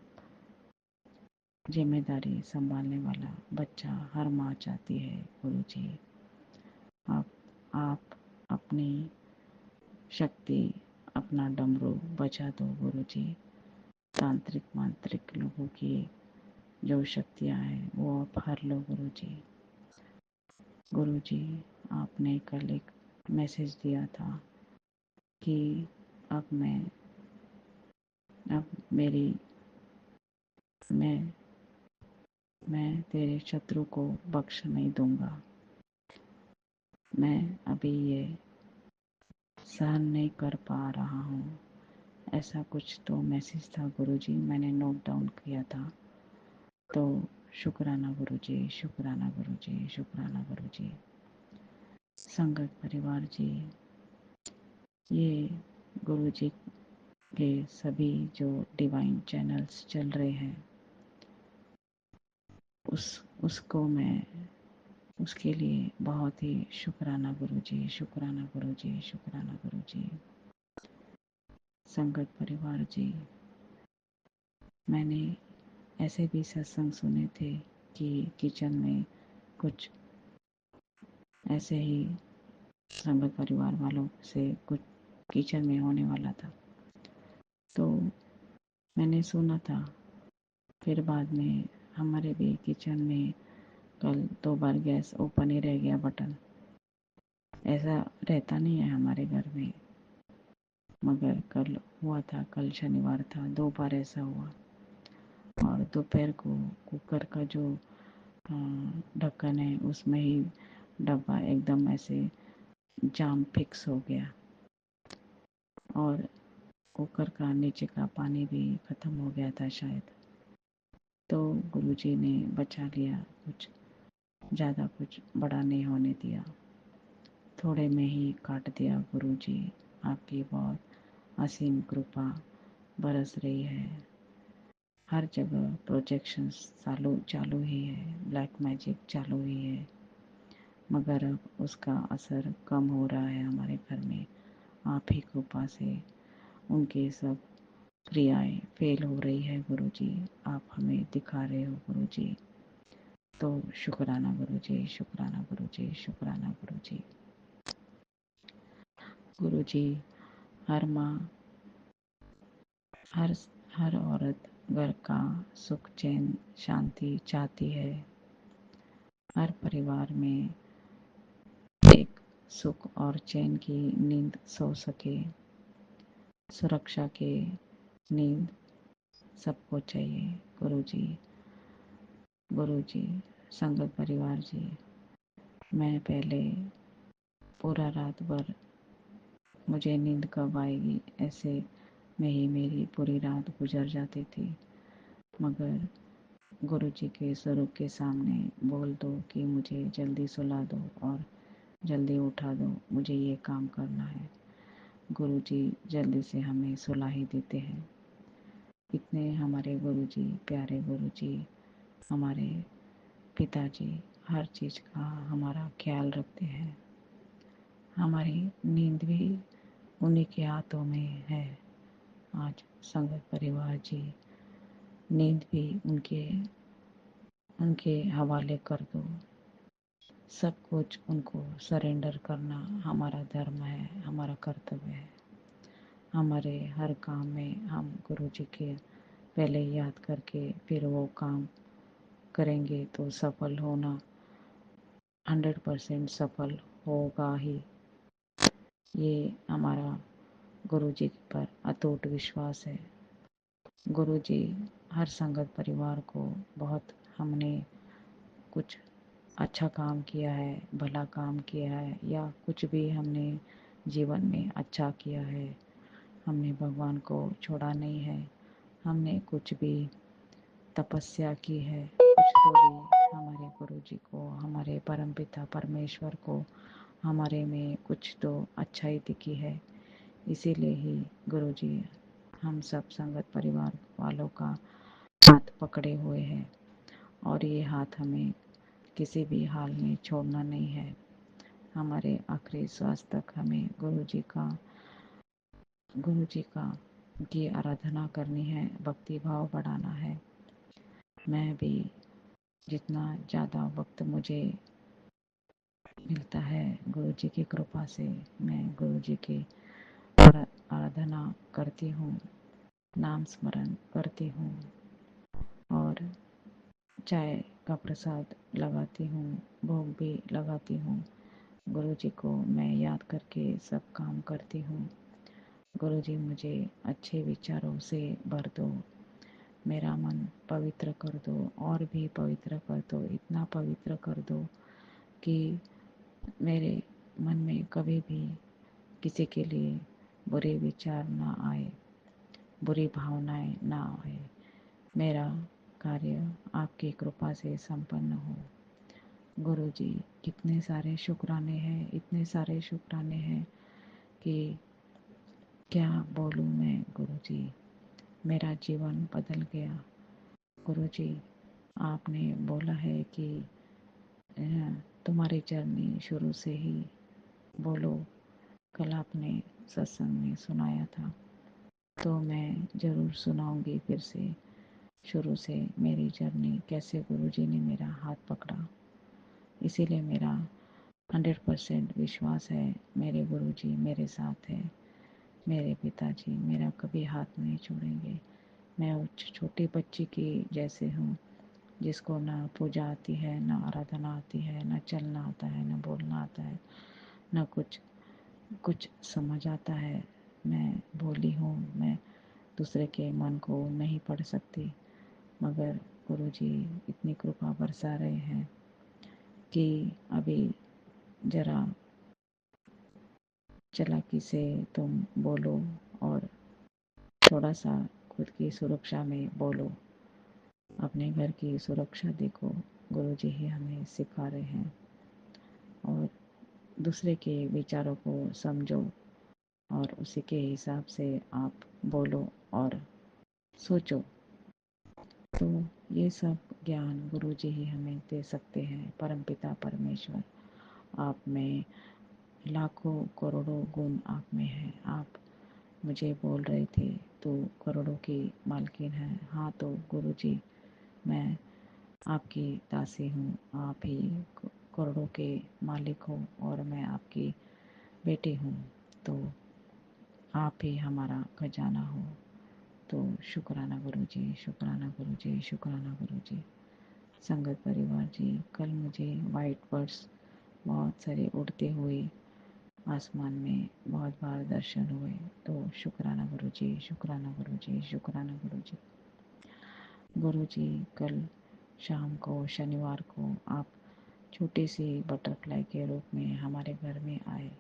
जिम्मेदारी संभालने वाला बच्चा हर माँ चाहती है गुरुजी। आप अपनी शक्ति, अपना डमरू बजा दो गुरुजी। तांत्रिक मांत्रिक लोगों की जो शक्तियाँ हैं वो आप हर लो गुरुजी। गुरुजी, आपने कल एक मैसेज दिया था कि अब मेरी मैं तेरे शत्रु को बख्श नहीं दूंगा। मैं अभी ये सहन नहीं कर पा रहा हूँ, ऐसा कुछ तो मैसेज था गुरुजी, मैंने नोट डाउन किया था। तो शुक्राना गुरुजी, शुक्राना गुरुजी, शुक्राना गुरुजी। संगत परिवार जी, ये गुरुजी के सभी जो डिवाइन चैनल्स चल रहे हैं, उसको मैं उसके लिए बहुत ही शुक्राना गुरुजी, शुक्राना गुरुजी, शुक्राना गुरुजी। संगत परिवार जी, मैंने ऐसे भी सत्संग सुने थे कि किचन में कुछ ऐसे ही संगत परिवार वालों से कुछ किचन में होने वाला था, तो मैंने सुना था। फिर बाद में हमारे भी किचन में कल 2 बार गैस ओपन ही रह गया बटन। ऐसा रहता नहीं है हमारे घर में, मगर कल हुआ था, कल शनिवार था, 2 बार ऐसा हुआ। और दोपहर को कुकर का जो ढक्कन है उसमें ही डब्बा एकदम ऐसे जाम फिक्स हो गया, और कुकर का नीचे का पानी भी खत्म हो गया था शायद। तो गुरुजी ने बचा लिया, कुछ ज़्यादा कुछ बड़ा नहीं होने दिया, थोड़े में ही काट दिया। गुरुजी, आपकी बहुत असीम कृपा बरस रही है। हर जगह प्रोजेक्शंस चालू ही है, ब्लैक मैजिक चालू ही है, मगर अब उसका असर कम हो रहा है हमारे घर में। आप ही कृपा से उनके सब क्रियाएं फेल हो रही है गुरुजी, आप हमें दिखा रहे हो गुरुजी। तो शुक्राना गुरुजी, शुक्राना गुरुजी, शुक्राना गुरुजी। गुरुजी, हर माँ, हर हर औरत घर का सुख चैन शांति चाहती है। हर परिवार में एक सुख और चैन की नींद सो सके। सुरक्षा की नींद सबको चाहिए। गुरुजी, गुरुजी, संगत परिवार जी, मैं पहले पूरा रात भर मुझे नींद कब आएगी ऐसे में ही मेरी पूरी रात गुजर जाती थी, मगर गुरुजी के स्वरूप के सामने बोल दो कि मुझे जल्दी सुला दो और जल्दी उठा दो, मुझे ये काम करना है। गुरुजी जल्दी से हमें सुला ही देते हैं। इतने हमारे गुरुजी, प्यारे गुरुजी, हमारे पिताजी हर चीज़ का हमारा ख्याल रखते हैं। हमारी नींद भी उन्हीं के हाथों में है। आज संगत परिवार जी, नींद भी उनके हवाले कर दो। सब कुछ उनको सरेंडर करना हमारा धर्म है, हमारा कर्तव्य है। हमारे हर काम में हम गुरुजी के पहले याद करके फिर वो काम करेंगे तो सफल होना 100% सफल होगा ही। ये हमारा गुरुजी पर अटूट विश्वास है। गुरुजी हर संगत परिवार को बहुत, हमने कुछ अच्छा काम किया है, भला काम किया है या कुछ भी हमने जीवन में अच्छा किया है, हमने भगवान को छोड़ा नहीं है, हमने कुछ भी तपस्या की है, कुछ तो भी हमारे गुरुजी को, हमारे परमपिता परमेश्वर को हमारे में कुछ तो अच्छाई दिखी है। इसीलिए ही गुरुजी हम सब संगत परिवार वालों का हाथ पकड़े हुए हैं और ये हाथ हमें किसी भी हाल में छोड़ना नहीं है। हमारे आखिरी श्वास तक हमें गुरुजी की आराधना करनी है, भक्ति भाव बढ़ाना है। मैं भी जितना ज़्यादा वक्त मुझे मिलता है गुरुजी की कृपा से, मैं गुरुजी की आराधना करती हूँ, नाम स्मरण करती हूँ और चाय का प्रसाद लगाती हूँ, भोग भी लगाती हूँ। गुरुजी को मैं याद करके सब काम करती हूँ। गुरुजी मुझे अच्छे विचारों से भर दो, मेरा मन पवित्र कर दो और भी पवित्र कर दो, इतना पवित्र कर दो कि मेरे मन में कभी भी किसी के लिए बुरे विचार ना आए, बुरी भावनाएं ना आए। मेरा कार्य आपकी कृपा से संपन्न हो। गुरुजी, कितने सारे शुक्राने हैं, इतने सारे शुक्राने हैं कि क्या बोलूँ मैं। गुरुजी, मेरा जीवन बदल गया। गुरुजी, आपने बोला है कि तुम्हारी जर्नी शुरू से ही बोलो। कल आपने सत्संग में सुनाया था, तो मैं ज़रूर सुनाऊंगी फिर से शुरू से मेरी जर्नी, कैसे गुरुजी ने मेरा हाथ पकड़ा। इसीलिए मेरा 100% विश्वास है, मेरे गुरुजी मेरे साथ है, मेरे पिताजी मेरा कभी हाथ नहीं छोड़ेंगे। मैं उस छोटी बच्ची की जैसे हूँ, जिसको ना पूजा आती है, ना आराधना आती है, ना चलना आता है, ना बोलना आता है, ना कुछ समझ आता है। मैं भोली हूँ, मैं दूसरे के मन को नहीं पढ़ सकती, मगर गुरुजी इतनी कृपा बरसा रहे हैं कि अभी जरा चालाकी से तुम बोलो और थोड़ा सा खुद की सुरक्षा में बोलो, अपने घर की सुरक्षा देखो। गुरुजी ही हमें सिखा रहे हैं और दूसरे के विचारों को समझो और उसी के हिसाब से आप बोलो और सोचो। तो ये सब ज्ञान गुरुजी ही हमें दे सकते हैं। परमपिता परमेश्वर आप में लाखों करोड़ों गुण आप में है। आप मुझे बोल रहे थे तो करोड़ों की मालकिन है। हाँ, तो गुरुजी मैं आपकी दासी हूँ, आप ही करोड़ों के मालिक हो और मैं आपकी बेटी हूँ। तो आप ही हमारा खजाना हो। तो शुक्राना गुरु जी, शुक्राना गुरु जी, शुक्राना गुरु जी। संगत परिवार जी, कल मुझे वाइट बर्ड्स बहुत सारे उड़ते हुए आसमान में बहुत बार दर्शन हुए। तो शुक्राना गुरु जी, शुक्राना गुरु जी, शुक्राना गुरु जी। गुरु जी, कल शाम को शनिवार को आप छोटे से बटरफ्लाई के रूप में हमारे घर में आए,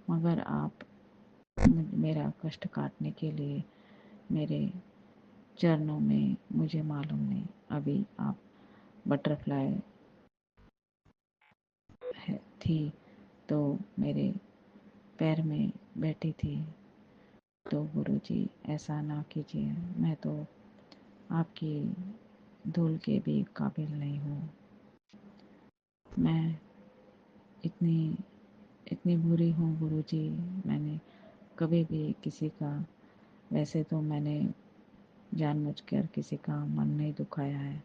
मगर आप मेरा कष्ट काटने के लिए मेरे चरणों में, मुझे मालूम नहीं, अभी आप बटरफ्लाई थी तो मेरे पैर में बैठी थी। तो गुरुजी ऐसा ना कीजिए, मैं तो आपकी धूल के भी काबिल नहीं हूँ। मैं इतनी बुरी हूँ गुरुजी, मैंने कभी भी किसी का, वैसे तो मैंने जानबूझकर किसी का मन नहीं दुखाया है,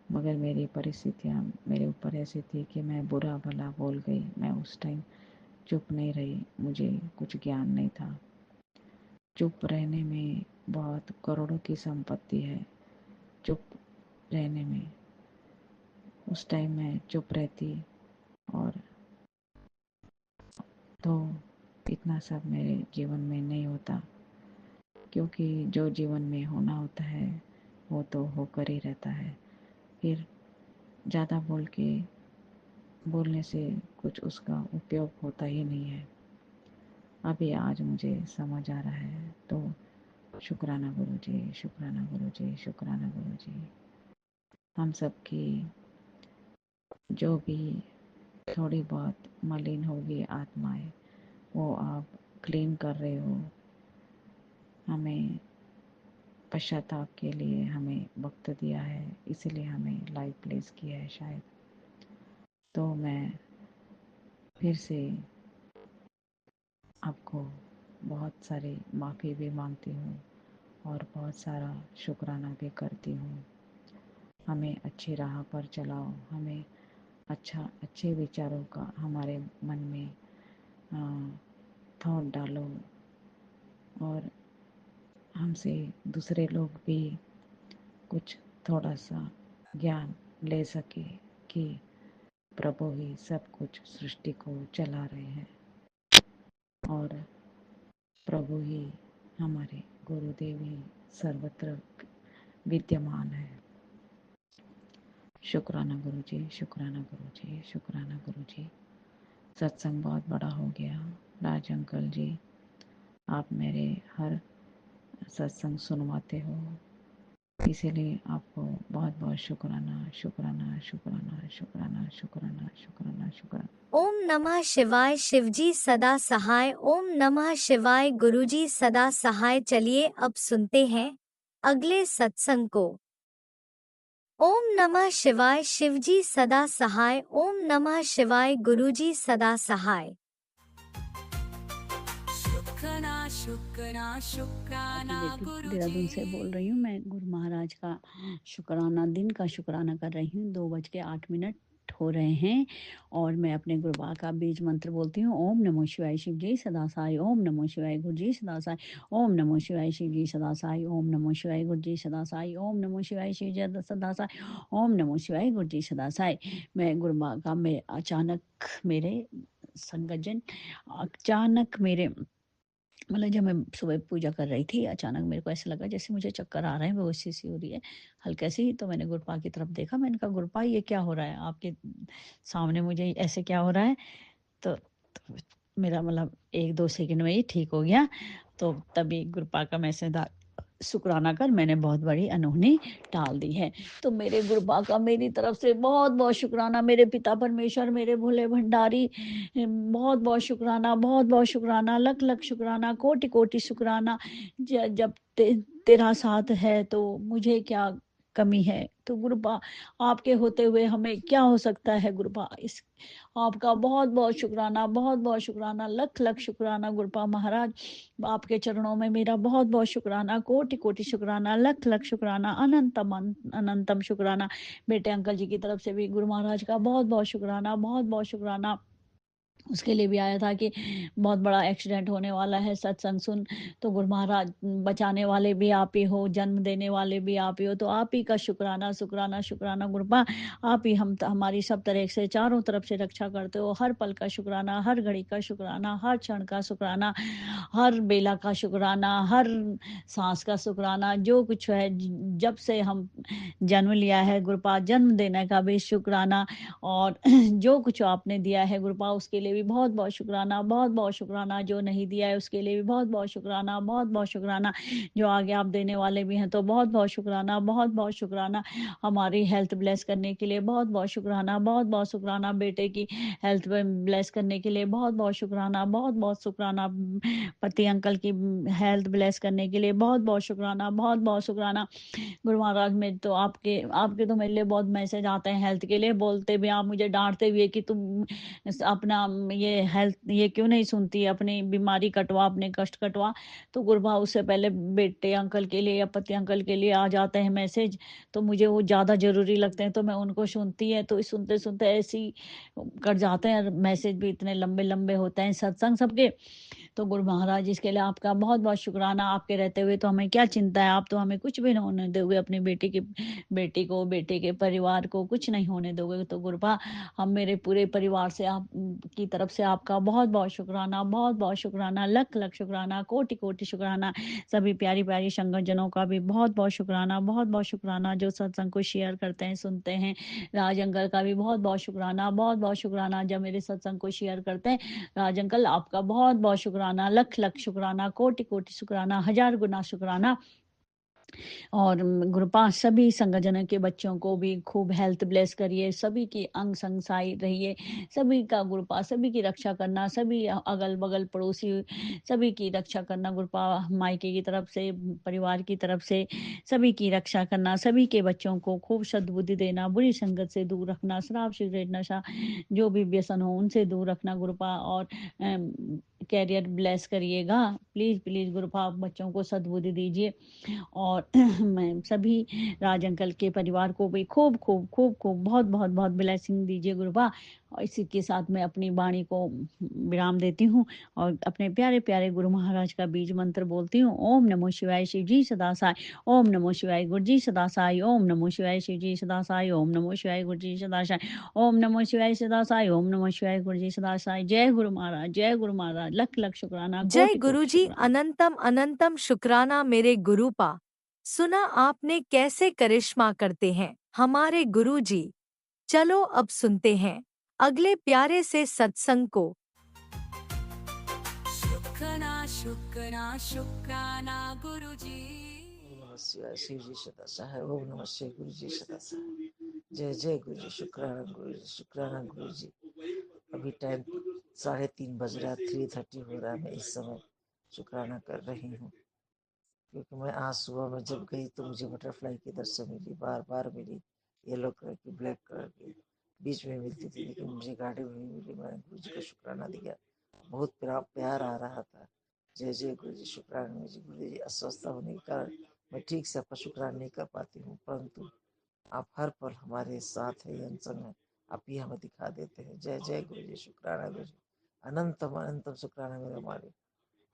मगर मेरी परिस्थितियाँ मेरे ऊपर ऐसी थी कि मैं बुरा भला बोल गई। मैं उस टाइम चुप नहीं रही, मुझे कुछ ज्ञान नहीं था। चुप रहने में बहुत करोड़ों की संपत्ति है, चुप रहने में। उस टाइम मैं चुप रहती और तो इतना सब मेरे जीवन में नहीं होता, क्योंकि जो जीवन में होना होता है वो तो होकर ही रहता है। फिर ज़्यादा बोलने से कुछ उसका उपयोग होता ही नहीं है। अभी आज मुझे समझ आ रहा है। तो शुक्राना गुरु जी, शुक्राना गुरु जी, शुक्राना गुरु जी। हम सबकी जो भी थोड़ी बहुत मलिन होगी आत्माएं, वो आप क्लीन कर रहे हो। हमें पश्चाताप के लिए हमें वक्त दिया है, इसलिए हमें लाइव प्लेस किया है शायद। तो मैं फिर से आपको बहुत सारी माफ़ी भी मांगती हूँ और बहुत सारा शुक्राना भी करती हूँ। हमें अच्छी राह पर चलाओ, हमें अच्छे विचारों का हमारे मन में थॉट डालो, और हमसे दूसरे लोग भी कुछ थोड़ा सा ज्ञान ले सके कि प्रभु ही सब कुछ सृष्टि को चला रहे हैं और प्रभु ही हमारे गुरुदेव ही सर्वत्र विद्यमान है। शुक्राना गुरु जी, शुक्राना गुरु जी, शुक्राना गुरु जी। सत्संग बहुत बड़ा हो गया। राज अंकल जी, आप मेरे हर सत्संग सुनवाते हो, इसीलिए आपको बहुत बहुत शुक्राना, शुक्राना, शुक्राना, शुक्राना, शुक्राना, शुक्राना, शुक्राना। ओम नमः शिवाय। शिवजी सदा सहाय। ओम नमः शिवाय। गुरुजी सदा सहाय। चलिए अब सुनते हैं अगले सत्संग को। ओम नमः शिवाय। शिवजी सदा सहाय। ओम नमः शिवाय। गुरुजी सदा सहाय। शुक्राना शुक्राना शुक्राना बेटी देहरादून से गुरुजी। बोल रही हूँ। मैं गुरु महाराज का शुक्राना, दिन का शुक्राना कर रही हूँ। 2:08 हो रहे हैं और मैं अपने गुरुबा का बीज मंत्र बोलती हूँ। ओम नमो शिवाय शिव जी सदा साई। ओम नमो शिवाय गुरु जी सदा साई। ओम नमो शिवाय शिव जी सदा साई। ओम नमो शिवाय गुरु जी सदा साई। ओम नमो शिवाय शिव जी सदा साई। ओम नमो शिवाय गुरु जी सदा साई। मैं गुरुबा का मेरे संगजन अचानक मेरे मतलब जब मैं सुबह पूजा कर रही थी, अचानक मेरे को ऐसा लगा जैसे मुझे चक्कर आ रहे हैं, बेहोशी सी हो रही है हल्के सी। तो मैंने गुरपा की तरफ देखा, मैंने कहा गुरपा ये क्या हो रहा है आपके सामने, मुझे ऐसे क्या हो रहा है? तो मेरा मतलब 1-2 सेकंड में ही ठीक हो गया। तो तभी गुरपा का मैसेज शुक्राना कर मैंने बहुत बड़ी अनहोनी टाल दी है। तो मेरे गुरबा का मेरी तरफ से बहुत बहुत शुक्राना। मेरे पिता परमेश्वर, मेरे भोले भंडारी, बहुत बहुत शुक्राना, बहुत बहुत शुक्राना, लख लख शुक्राना, कोटि कोटि शुक्राना। जब तेरा साथ है तो मुझे क्या कमी है? तो गुरुपा आपके होते हुए हमें क्या हो सकता है? गुरुपा इस आपका बहुत बहुत शुक्राना, बहुत बहुत शुक्राना, लख लख शुक्राना गुरुपा महाराज। आपके चरणों में मेरा बहुत बहुत शुक्राना, कोटि कोटि शुक्राना, लख लख शुक्राना, अनंतम शुक्राना। बेटे अंकल जी की तरफ से भी गुरु महाराज का बहुत बहुत शुक्राना, बहुत बहुत शुक्राना। उसके लिए भी आया था कि बहुत बड़ा एक्सीडेंट होने वाला है, सत्संग सुन। तो गुरु महाराज बचाने वाले भी आप ही हो, जन्म देने वाले भी आप ही हो, तो आप ही का शुक्राना, शुक्राना, शुक्राना गुरुपा। आप ही हमारी सब तरह से चारों तरफ से रक्षा करते हो। हर पल का शुक्राना, हर घड़ी का शुक्राना, हर क्षण का शुक्राना, हर बेला का शुक्राना, हर सांस का शुक्राना, जो कुछ है जब से हम जन्म लिया है गुरुपा, जन्म देने का भी शुक्राना, और जो कुछ आपने दिया है गुरुपा उसके लिए भी बहुत-बहुत शुक्राना, बहुत-बहुत शुक्राना। जो नहीं दिया है उसके लिए भी बहुत-बहुत शुक्राना, बहुत-बहुत शुक्राना। जो आगे आप देने वाले भी हैं तो बहुत-बहुत शुक्राना, बहुत-बहुत शुक्राना। हमारी हेल्थ ब्लेस करने के लिए बहुत-बहुत शुक्राना, बहुत-बहुत शुक्राना। बेटे की हेल्थ ब्लेस करने के लिए बहुत-बहुत शुक्राना, बहुत-बहुत शुक्राना। पति अंकल की हेल्थ ब्लेस करने के लिए बहुत-बहुत शुक्राना, बहुत-बहुत शुक्राना। गुरु महाराज में तो आपके आपके तो मेरे लिए बहुत मैसेज आते हैं हेल्थ के लिए, बोलते भी, आप मुझे डाँटते भी है कि तुम अपना ये हेल्थ ये क्यों नहीं सुनती, अपनी बीमारी कटवा, अपने कष्ट कटवा। तो गुरुभा उससे पहले बेटे अंकल के लिए या पति अंकल के लिए आ जाते हैं मैसेज, तो मुझे वो ज़्यादा ज़रूरी लगते हैं, तो मैं उनको सुनती है, तो सुनते-सुनते ऐसे ही कट जाते हैं। मैसेज भी इतने लंबे-लंबे होते हैं सत्संग सबके। तो गुरु महाराज इसके लिए आपका बहुत-बहुत शुक्राना। आपके रहते हुए तो हमें क्या चिंता है, आप तो हमें कुछ भी नहीं होने दोगे, अपनी बेटी को, बेटे के परिवार को कुछ नहीं होने दोगे। तो गुरुपा हम मेरे पूरे परिवार से आप की तरफ से आपका बहुत-बहुत शुक्राना, बहुत-बहुत शुक्राना, लख-लख शुक्राना, कोटि-कोटि शुक्राना। सभी प्यारी-प्यारी संगतजनों का भी बहुत-बहुत शुक्राना, बहुत-बहुत शुक्राना जो सत्संग को शेयर करते हैं, सुनते हैं। राज अंकल का भी बहुत-बहुत शुक्राना, बहुत-बहुत शुक्राना जब मेरे सत्संग को शेयर करते हैं। राज अंकल आपका बहुत-बहुत शुक्राना, लख-लख शुक्राना, कोटि-कोटि शुक्राना, हज़ार गुना शुक्राना। और गुरुपा सभी संगठनों के बच्चों को भी खूब हेल्थ ब्लेस करिए, सभी की अंग संग साई रहिए, सभी का गुरुपा सभी की रक्षा करना, सभी अगल-बगल पड़ोसी सभी की रक्षा करना गुरुपा, मायके की तरफ से, परिवार की तरफ से सभी की रक्षा करना, सभी के बच्चों को खूब सद्बुद्धि देना, बुरी संगत से दूर रखना, शराब, सिगरेट, नशा जो भी व्यसन हो उनसे दूर रखना गुरुपा, और कैरियर ब्लेस करिएगा। प्लीज़, प्लीज़ गुरुपा बच्चों को सद्बुद्धि दीजिए। और मैं सभी राज अंकल के परिवार को भी खूब बहुत ब्लेसिंग दीजिए गुरुबा। और इसी के साथ मैं अपनी वाणी को विराम देती हूँ और अपने प्यारे-प्यारे गुरु महाराज का बीज मंत्र बोलती हूँ। ओम नमो शिवाय शिव जी सदा साई, ओम नमो शिवाय गुरु जी सदा साई, ओम नमो शिवाय शिव जी सदा साई, ओम नमो शिवाय गुरु जी सदा साई, ओम नमो शिवाय सदा साई, ओम नमो शिवाय गुरु जी सदा साई। जय गुरु महाराज, जय गुरु महाराज। लख-लख शुक्राना, जय कोटि-कोटि गुरुजी, शुक्राना। अनंतम अनंतम शुक्राना मेरे गुरुपा। सुना आपने कैसे करिश्मा करते हैं हमारे गुरुजी। चलो अब सुनते हैं अगले प्यारे से सत्संग को। शुक्राना शुक्राना शुक्राना गुरुजी। ओम नमः शिवाय शिव जी सदा सहाय। ओम नमः शिव गुरु जी सदा सहाय। जय जय गुरु जी, शुक्राना गुरु जी, शुक्राना गुरु जी। अभी टाइम 3:30 बज रहा है, 3:30 हो रहा है। मैं इस समय शुक्राना कर रही हूँ, क्योंकि मैं आज सुबह में जब गई तो मुझे बटरफ्लाई की दर्शन मिली, बार बार मिली। येलो कलर की, ब्लैक कलर की बीच में मिलती थी, लेकिन मुझे गाड़ी में नहीं मिली। मैंने गुरु जी को शुक्राना दिया, बहुत प्यार आ रहा था। जय जय गुरु जी, शुक्राना गुरु जी। अस्वस्थ होने के कारण मैं ठीक से आपका शुक्राना नहीं कर पाती हूँ, परंतु आप हर पल हमारे साथ है, संग है। आप ही हमें दिखा देते हैं। जय जय गुरु जी, शुक्राना गुरु जी। अनंतम अनंतम शुक्राना मेरे हमारे,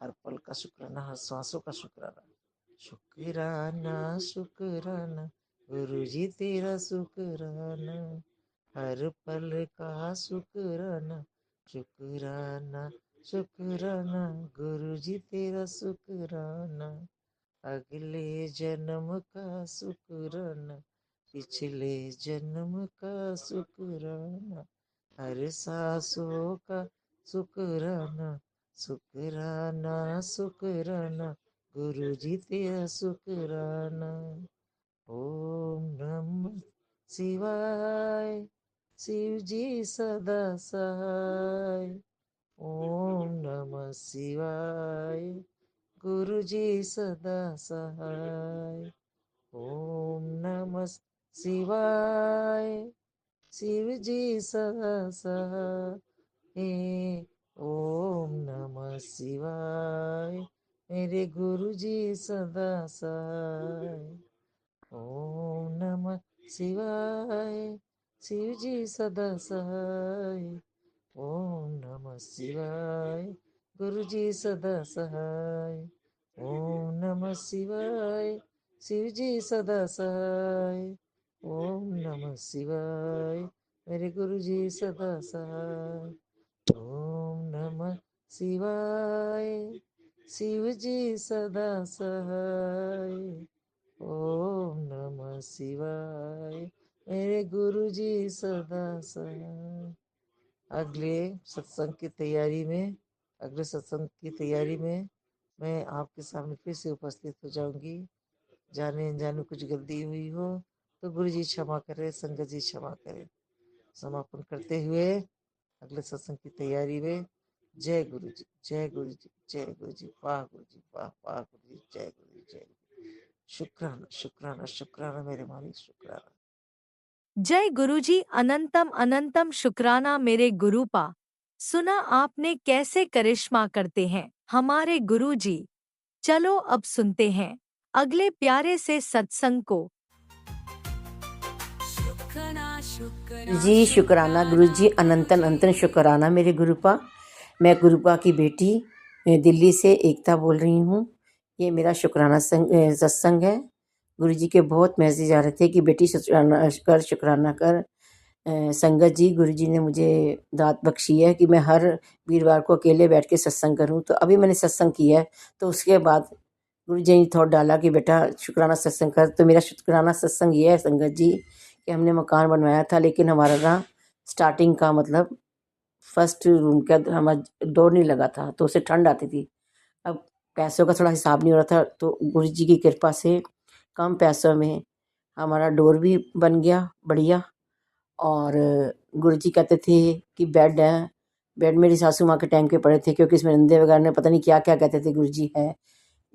हर पल का शुक्राना, हर सांसों का शुक्राना। शुक्राना शुक्राना गुरु जी तेरा शुक्राना, हर पल का शुक्राना। शुक्राना शुक्राना गुरु जी तेरा शुक्राना, अगले जन्म का शुक्राना, पिछले जन्म का शुक्राना, हर सांसों का शुक्राना। शुक्राना शुक्राना गुरु जी तेरा शुक्राना। ओम नमः शिवाय शिव जी सदा सहाय। ओम नमः शिवाय गुरु जी सदा सहाय। ओम नमः शिवाय शिव जी सदा सहाय। ओम नमः शिवाय मेरे गुरु जी सदा सहाय। ओम नमः शिवाय शिव जी सदा सहाय। ओम नमः शिवाय गुरु जी सदा सहाय। ओम नमः शिवाय शिव जी सदा सहाय। ओम नमः शिवाय मेरे गुरु जी सदा सहाय। ओम नमः शिवाय शिव जी सदा सहाय। ओम नमः शिवाय मेरे गुरु जी सदा सहाय। अगले सत्संग की तैयारी में अगले सत्संग की तैयारी में मैं आपके सामने फिर से उपस्थित हो जाऊंगी। जाने अनजाने कुछ गलती हुई हो तो गुरु जी क्षमा करे, संगत जी क्षमा करे। समापन करते हुए अगले सत्संग की तैयारी में जय गुरु जी, जय गुरु जी, जय गुरु जी, वाह गुरु जी, वाह वाह गुरु जी, जय गुरु जी, जय गुरु जी। शुक्राना शुक्राना शुक्राना मेरे मालिक, शुक्राना। जय गुरुजी, अनंतम अनंतम शुक्राना मेरे गुरुपा। सुना आपने कैसे करिश्मा करते हैं हमारे गुरुजी। चलो अब सुनते हैं अगले प्यारे से सत्संग को। शुक्राना शुक्राना जी शुक्राना गुरु जी, अनंतन अनंतन शुक्राना मेरे गुरुपा। मैं गुरुपा की बेटी दिल्ली से एकता बोल रही हूँ। ये मेरा शुक्राना सत्संग है। गुरु जी के बहुत मैसेज आ रहे थे कि बेटी शुक्राना कर। संगत जी, गुरु जी ने मुझे दात बख्शी है कि मैं हर वीरवार को अकेले बैठ के सत्संग करूं। तो अभी मैंने सत्संग किया है, तो उसके बाद गुरु जी ने थॉट डाला कि बेटा शुक्राना सत्संग कर। तो मेरा शुक्राना सत्संग ये है संगत जी कि हमने मकान बनवाया था, लेकिन हमारा ना स्टार्टिंग का मतलब फर्स्ट रूम का हमारा डोर नहीं लगा था, तो उसे ठंड आती थी। अब पैसों का थोड़ा हिसाब नहीं हो रहा था, तो गुरु जी की कृपा से कम पैसों में हमारा डोर भी बन गया बढ़िया। और गुरुजी कहते थे कि बेड है, बेड मेरी सासू माँ के टाइम के पड़े थे, क्योंकि इसमें अंधे वगैरह ने पता नहीं क्या क्या कहते थे गुरुजी है,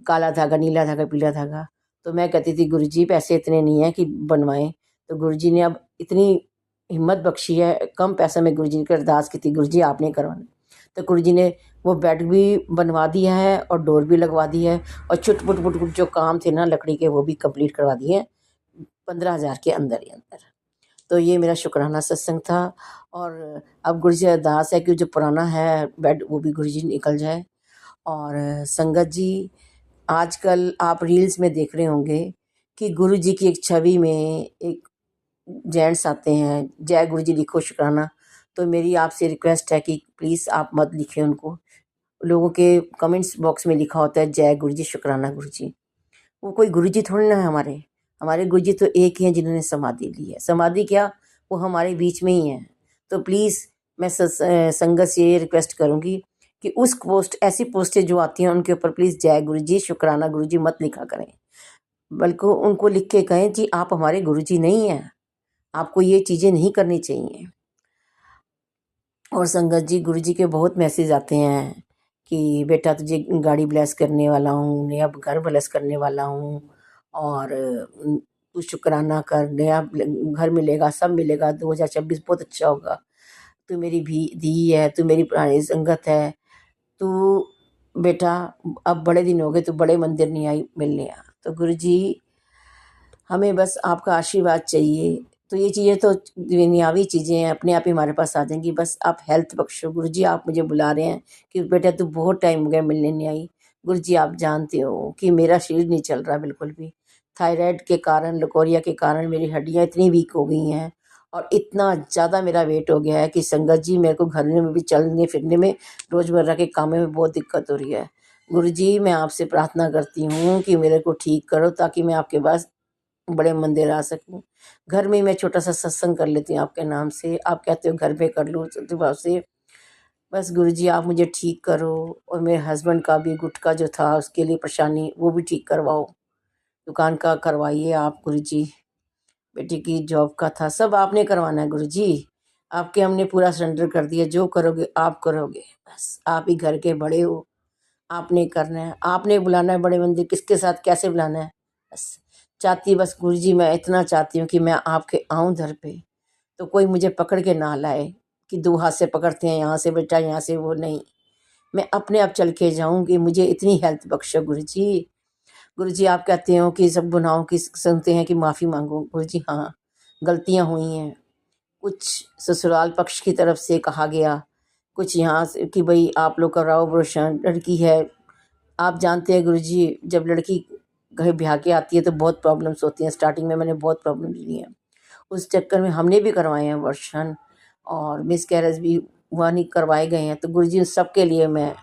काला धागा, नीला धागा, पीला धागा। तो मैं कहती थी गुरुजी पैसे इतने नहीं है कि बनवाएं। तो गुरुजी ने अब इतनी हिम्मत बख्शी है, कम पैसे में गुरुजी की अरदास की थी, गुरुजी आपने करवाना। तो गुरुजी ने वो बेड भी बनवा दिया है और डोर भी लगवा दी है, और छुट पुट पुट पुट जो काम थे ना लकड़ी के, वो भी कंप्लीट करवा दिए 15,000 के अंदर ही अंदर। तो ये मेरा शुक्राना सत्संग था। और अब गुरु जी अरदास है कि जो पुराना है बेड वो भी गुरु जी निकल जाए। और संगत जी, आजकल आप रील्स में देख रहे होंगे कि गुरु जी की एक छवि में एक जेंट्स आते हैं, जय गुरु जी लिखो शुक्राना। तो मेरी आपसे रिक्वेस्ट है कि प्लीज़ आप मत लिखें उनको। लोगों के कमेंट्स बॉक्स में लिखा होता है जय गुरु जी शुक्राना गुरु जी। वो कोई गुरुजी थोड़ी ना है हमारे। हमारे गुरुजी तो एक ही हैं जिन्होंने समाधि ली है। समाधि क्या, वो हमारे बीच में ही है। तो प्लीज़ मैं संगत से ये रिक्वेस्ट करूँगी कि उस पोस्ट, ऐसी पोस्टें जो आती हैं उनके ऊपर प्लीज़ जय गुरुजी शुक्राना गुरुजी मत लिखा करें, बल्कि उनको लिख के कहें कि आप हमारे गुरुजी नहीं हैं, आपको ये चीज़ें नहीं करनी चाहिए। और संगत जी, गुरुजी के बहुत मैसेज आते हैं कि बेटा तुझे गाड़ी ब्लेस करने वाला हूँ, नया घर ब्लेस करने वाला हूँ, और तू शुक्राना कर, नया घर मिलेगा, सब मिलेगा, 2026 बहुत अच्छा होगा, तू मेरी भी धी है, तू मेरी पुरानी संगत है, तू बेटा अब बड़े दिन हो गए, तू बड़े मंदिर नहीं आई मिलने आ। तो गुरुजी हमें बस आपका आशीर्वाद चाहिए। तो ये चीज़ें तो दुनियावी चीज़ें हैं, अपने आप ही हमारे पास आ जाएंगी। बस आप हेल्थ बख्शो गुरुजी। आप मुझे बुला रहे हैं कि बेटा तू बहुत टाइम हो गया मिलने नहीं आई। गुरुजी आप जानते हो कि मेरा शरीर नहीं चल रहा बिल्कुल भी। थायराइड के कारण, लकोरिया के कारण मेरी हड्डियाँ इतनी वीक हो गई हैं, और इतना ज़्यादा मेरा वेट हो गया है कि संगत जी मेरे को घर में भी चलने फिरने में, रोज़मर्रा के कामों में बहुत दिक्कत हो रही है। गुरुजी मैं आपसे प्रार्थना करती हूँ कि मेरे को ठीक करो, ताकि मैं आपके पास बड़े मंदिर आ सकूं। घर में ही मैं छोटा सा सत्संग कर लेती हूँ आपके नाम से। आप कहते हो घर पे कर लूँ भाव से। बस गुरुजी आप मुझे ठीक करो, और मेरे हस्बैंड का भी गुटका जो था उसके लिए परेशानी, वो भी ठीक करवाओ। दुकान का करवाइए आप गुरुजी। बेटी की जॉब का था, सब आपने करवाना है गुरुजी। आपके हमने पूरा सरेंडर कर दिया, जो करोगे आप करोगे। बस आप ही घर के बड़े हो, आपने करना है, आपने बुलाना है बड़े मंदिर, किसके साथ कैसे बुलाना है। बस चाहती, बस गुरुजी मैं इतना चाहती हूँ कि मैं आपके आऊँ दर पे, तो कोई मुझे पकड़ के ना लाए कि 2 हाथ से पकड़ते हैं, यहाँ से बेटा यहाँ से वो नहीं। मैं अपने आप चल के जाऊँ कि मुझे इतनी हेल्थ बख्शो गुरुजी। गुरुजी आप कहते हो कि सब गुनाहों की सुनते हैं कि माफ़ी मांगो। गुरुजी हाँ, गलतियाँ हुई हैं, कुछ ससुराल पक्ष की तरफ से कहा गया कुछ यहाँ से कि भाई आप लोग कराओ अबॉर्शन, लड़की है। आप जानते हैं गुरुजी, जब लड़की घर ब्याह के आती है तो बहुत प्रॉब्लम्स होती हैं। स्टार्टिंग में मैंने बहुत प्रॉब्लम ली हैं, उस चक्कर में हमने भी करवाए हैं अबॉर्शन और मिसकैरेज भी हुआ, नहीं करवाए गए हैं। तो गुरुजी उस सब के लिए मैं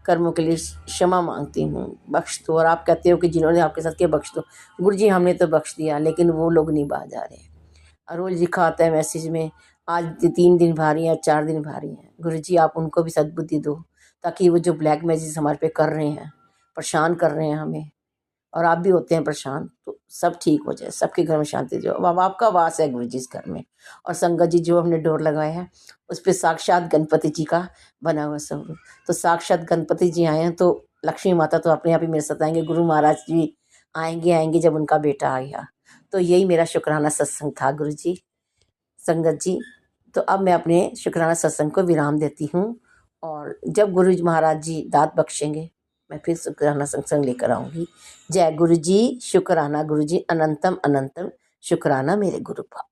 कर्मों के लिए क्षमा मांगती हूँ, बख्श दो। और आप कहते हो कि जिन्होंने आपके साथ किया बख्श दो, गुरुजी हमने तो बख्श दिया, लेकिन वो लोग नहीं बाज आ रहे। और रोज़ लिखा आता है मैसेज में, आज 3 दिन भारी हैं, 4 दिन भारी हैं। गुरुजी आप उनको भी सद्बुद्धि दो, ताकि वो जो ब्लैक मैसेज हमारे पे कर रहे हैं, परेशान कर रहे हैं हमें, और आप भी होते हैं परेशान, तो सब ठीक हो जाए, सबके घर में शांति जो। अब आपका वास है गुरुजी इस घर में। और संगत जी जो हमने डोर लगाया है उस पर साक्षात गणपति जी का बना हुआ स्वरूप, तो साक्षात गणपति जी आए हैं तो लक्ष्मी माता तो अपने आप ही मेरे साथ आएंगे। गुरु महाराज जी आएंगे जब उनका बेटा आ गया। तो यही मेरा शुक्राना सत्संग था गुरुजी, संगत जी। तो अब मैं अपने शुक्राना सत्संग को विराम देती हूँ, और जब गुरु महाराज जी दात बख्शेंगे मैं फिर शुक्राना सत्संग लेकर आऊँगी। जय गुरु जी, शुक्राना गुरु जी, अनंतम अनंतम शुक्राना मेरे गुरुपा।